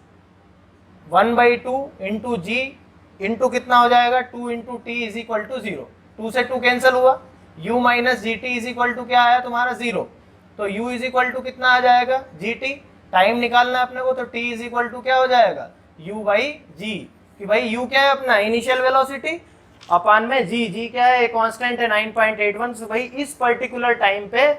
1/2 into g into कितना हो जाएगा 2 into t is equal to zero, 2 से 2 कैंसिल हुआ, u minus g t is equal to क्या आया तुम्हारा जीरो। तो u इज इक्वल टू कितना आ जाएगा जी टी, टाइम निकालना है अपने को, तो t इज इक्वल टू क्या हो जाएगा u बाई जी, कि भाई u क्या है अपना इनिशियल वेलोसिटी अपान में g क्या है कांस्टेंट है 9.81। सो भाई इस पर्टिकुलर टाइम पे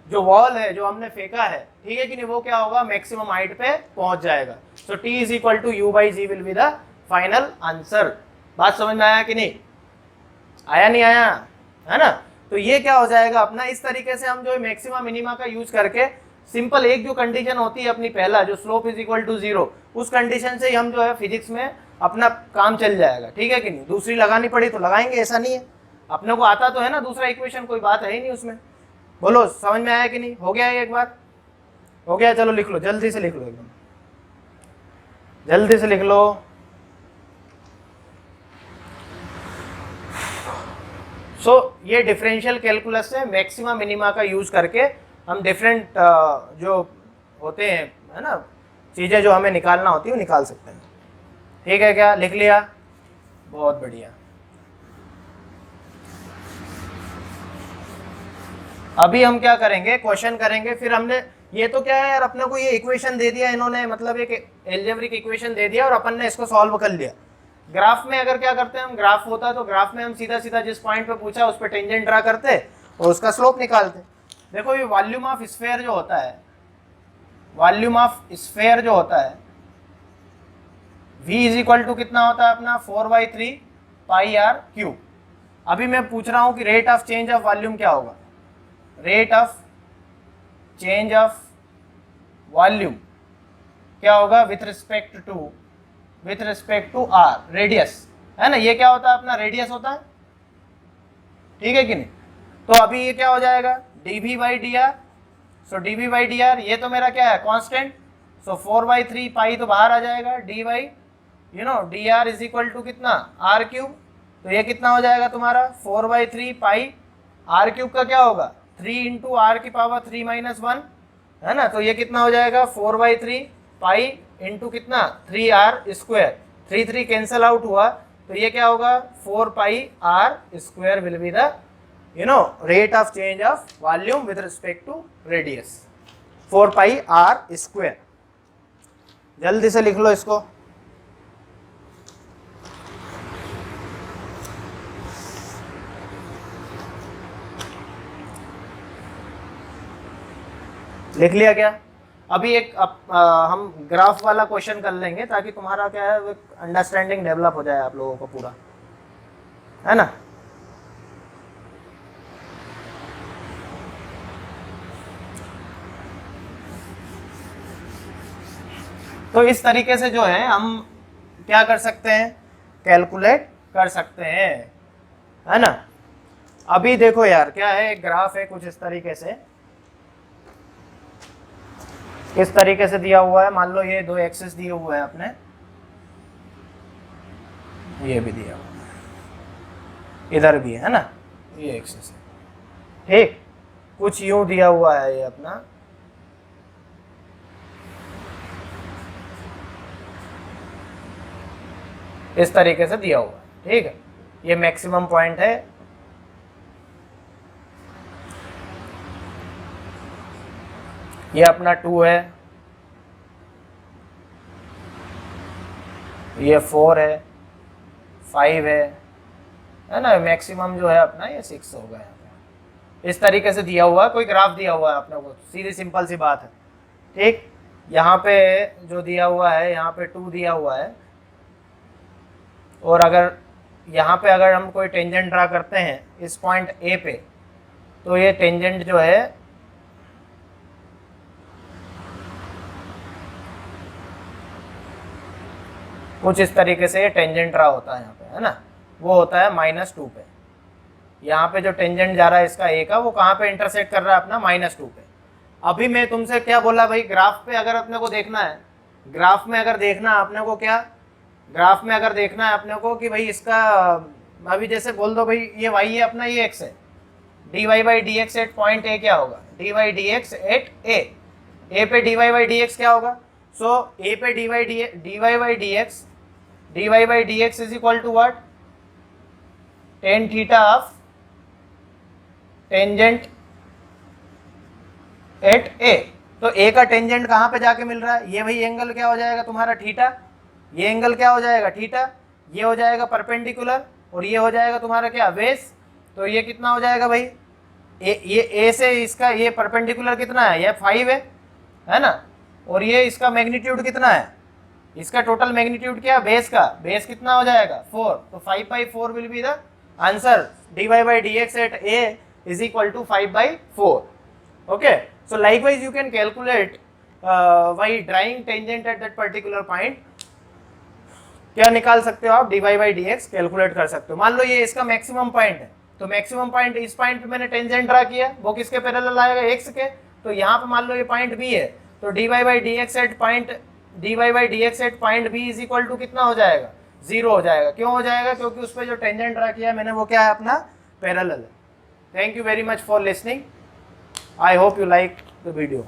जो वॉल है जो हमने फेंका है, ठीक है कि नहीं, वो क्या होगा मैक्सिमम हाइट पे पहुंच जाएगा। So t is equal to u by g will be the final answer. बात समझ में आया कि नहीं, आया नहीं आया, है ना। तो ये क्या हो जाएगा अपना, इस तरीके से हम जो मैक्सिमा मिनिमा का यूज करके सिंपल एक जो कंडीशन होती है अपनी पहला जो slope is equal to zero, उस कंडीशन से ही हम जो है फिजिक्स में अपना काम चल जाएगा, ठीक है कि नहीं। दूसरी लगानी पड़ी तो लगाएंगे, ऐसा नहीं है, अपने को आता तो है ना दूसरा इक्वेशन, कोई बात है ही नहीं उसमें। बोलो समझ में आया कि नहीं, हो गया एक बार, हो गया, चलो लिख लो, जल्दी से लिख लो, एकदम जल्दी से लिख लो। ये डिफरेंशियल कैलकुलस से मैक्सिमा मिनिमा का यूज करके हम डिफरेंट जो होते हैं, है ना, चीज़ें जो हमें निकालना होती है वो निकाल सकते हैं। ठीक है क्या, लिख लिया, बहुत बढ़िया। अभी हम क्या करेंगे, क्वेश्चन करेंगे। फिर हमने ये तो क्या है यार, अपने को ये इक्वेशन दे दिया इन्होंने, मतलब एक एल्जेब्रिक इक्वेशन दे दिया और अपन ने इसको सॉल्व कर लिया। ग्राफ में अगर क्या करते हैं हम, ग्राफ होता है तो ग्राफ में हम सीधा सीधा जिस पॉइंट पे पूछा उस पर टेंजेंट ड्रा करते और उसका स्लोप निकालते। देखो ये वॉल्यूम ऑफ स्फीयर जो होता है, वॉल्यूम ऑफ स्फीयर जो होता है v इज इक्वल टू कितना होता है अपना 4/3 पाई आर क्यूब। अभी मैं पूछ रहा हूं कि rate of change of volume क्या होगा, rate of change of volume क्या होगा with respect to r, radius है ना, ये क्या होता है अपना रेडियस होता है, ठीक है कि नहीं। तो अभी ये क्या हो जाएगा dv by d are, so dv by d are ये तो मेरा क्या है कांस्टेंट, सो 4/3 पाई तो बाहर आ जाएगा, d by d r is equal to कितना आर क्यूब। तो ये कितना हो जाएगा तुम्हारा 4/3 पाई आर क्यूब का क्या होगा 3 इंटू आर की पावर 3-1 है ना। तो ये कितना हो जाएगा 4/3 पाई इंटू कितना 3r स्क्वायर, 3 कैंसल आउट हुआ तो ये क्या होगा 4 pi R square will be the rate of change of volume with respect to radius, 4 pi R square. जल्दी से लिख लो इसको। लिख लिया क्या। अभी एक हम ग्राफ वाला क्वेश्चन कर लेंगे ताकि तुम्हारा क्या है अंडरस्टैंडिंग डेवलप हो जाए आप लोगों को पूरा, है ना। तो इस तरीके से जो है हम क्या कर सकते हैं, कैलकुलेट कर सकते हैं, है ना। अभी देखो यार क्या है, एक ग्राफ है कुछ इस तरीके से, इस तरीके से दिया हुआ है। मान लो ये 2 एक्सिस दिए हुए हैं अपने, ये भी दिया हुआ है, इधर भी है ना, ये एक्सिस है, ठीक। कुछ यूं दिया हुआ है ये अपना, इस तरीके से दिया हुआ है, ठीक है। ये मैक्सिमम पॉइंट है, ये अपना 2 है, ये 4 है, 5 है ना। मैक्सिमम जो है अपना ये 6 होगा। इस तरीके से दिया हुआ है, कोई ग्राफ दिया हुआ है अपने को, सीधी सिंपल सी बात है, ठीक। यहाँ पे जो दिया हुआ है, यहाँ पे 2 दिया हुआ है, और अगर यहाँ पे अगर हम कोई टेंजेंट ड्रा करते हैं इस पॉइंट ए पे, तो ये टेंजेंट जो है कुछ इस तरीके से ये टेंजेंट ड्रा होता है यहाँ पे, है ना। वो होता है -2 पे। यहाँ पे जो टेंजेंट जा रहा है इसका ए का, वो कहाँ पे इंटरसेक्ट कर रहा है अपना -2 पे। अभी मैं तुमसे क्या बोला भाई, ग्राफ पे अगर अपने को देखना है, ग्राफ में अगर देखना है अपने को क्या, ग्राफ में अगर देखना है अपने को कि भाई इसका, अभी जैसे बोल दो भाई ये y है अपना, ये x है, dy by D x at point A क्या होगा dy by D x at A पे dy बाई डी एक्स क्या होगा, सो ए पे dy by D x is equal to what, tan theta of tangent at A. तो A का tangent कहाँ पे जाके मिल रहा है, ये भाई एंगल क्या हो जाएगा तुम्हारा थीटा, ये एंगल क्या हो जाएगा थीटा, ये हो जाएगा परपेंडिकुलर, और ये हो जाएगा तुम्हारा क्या बेस। तो ये कितना हो जाएगा भाई, ये ए से इसका ये परपेंडिकुलर कितना है, ये 5 है ना, और ये इसका मैग्नीट्यूड कितना है, इसका टोटल मैग्नीट्यूड क्या, बेस का, बेस कितना हो जाएगा 4। तो 5/4 will be the answer, dy by D x at a is equal to 5/4। Okay, so likewise you can calculate by drawing tangent at that particular point, क्या निकाल सकते हो आप, dy by D X calculate कर सकते हो। मान लो ये इसका मैक्सिमम पॉइंट है, तो मैक्सिमम पॉइंट इस पॉइंट पे मैंने टेंजेंट ड्रा किया, वो किसके पैरेलल आएगा, x के। तो यहाँ पे मान लो ये पॉइंट b है, तो dy by D x at point b is equal to कितना हो जाएगा, 0 हो जाएगा। क्यों हो जाएगा, क्योंकि उस पर जो टेंजेंट ड्रा किया मैंने वो क्या है अपना पैरेलल है। Thank you very much for listening, I hope you like the video.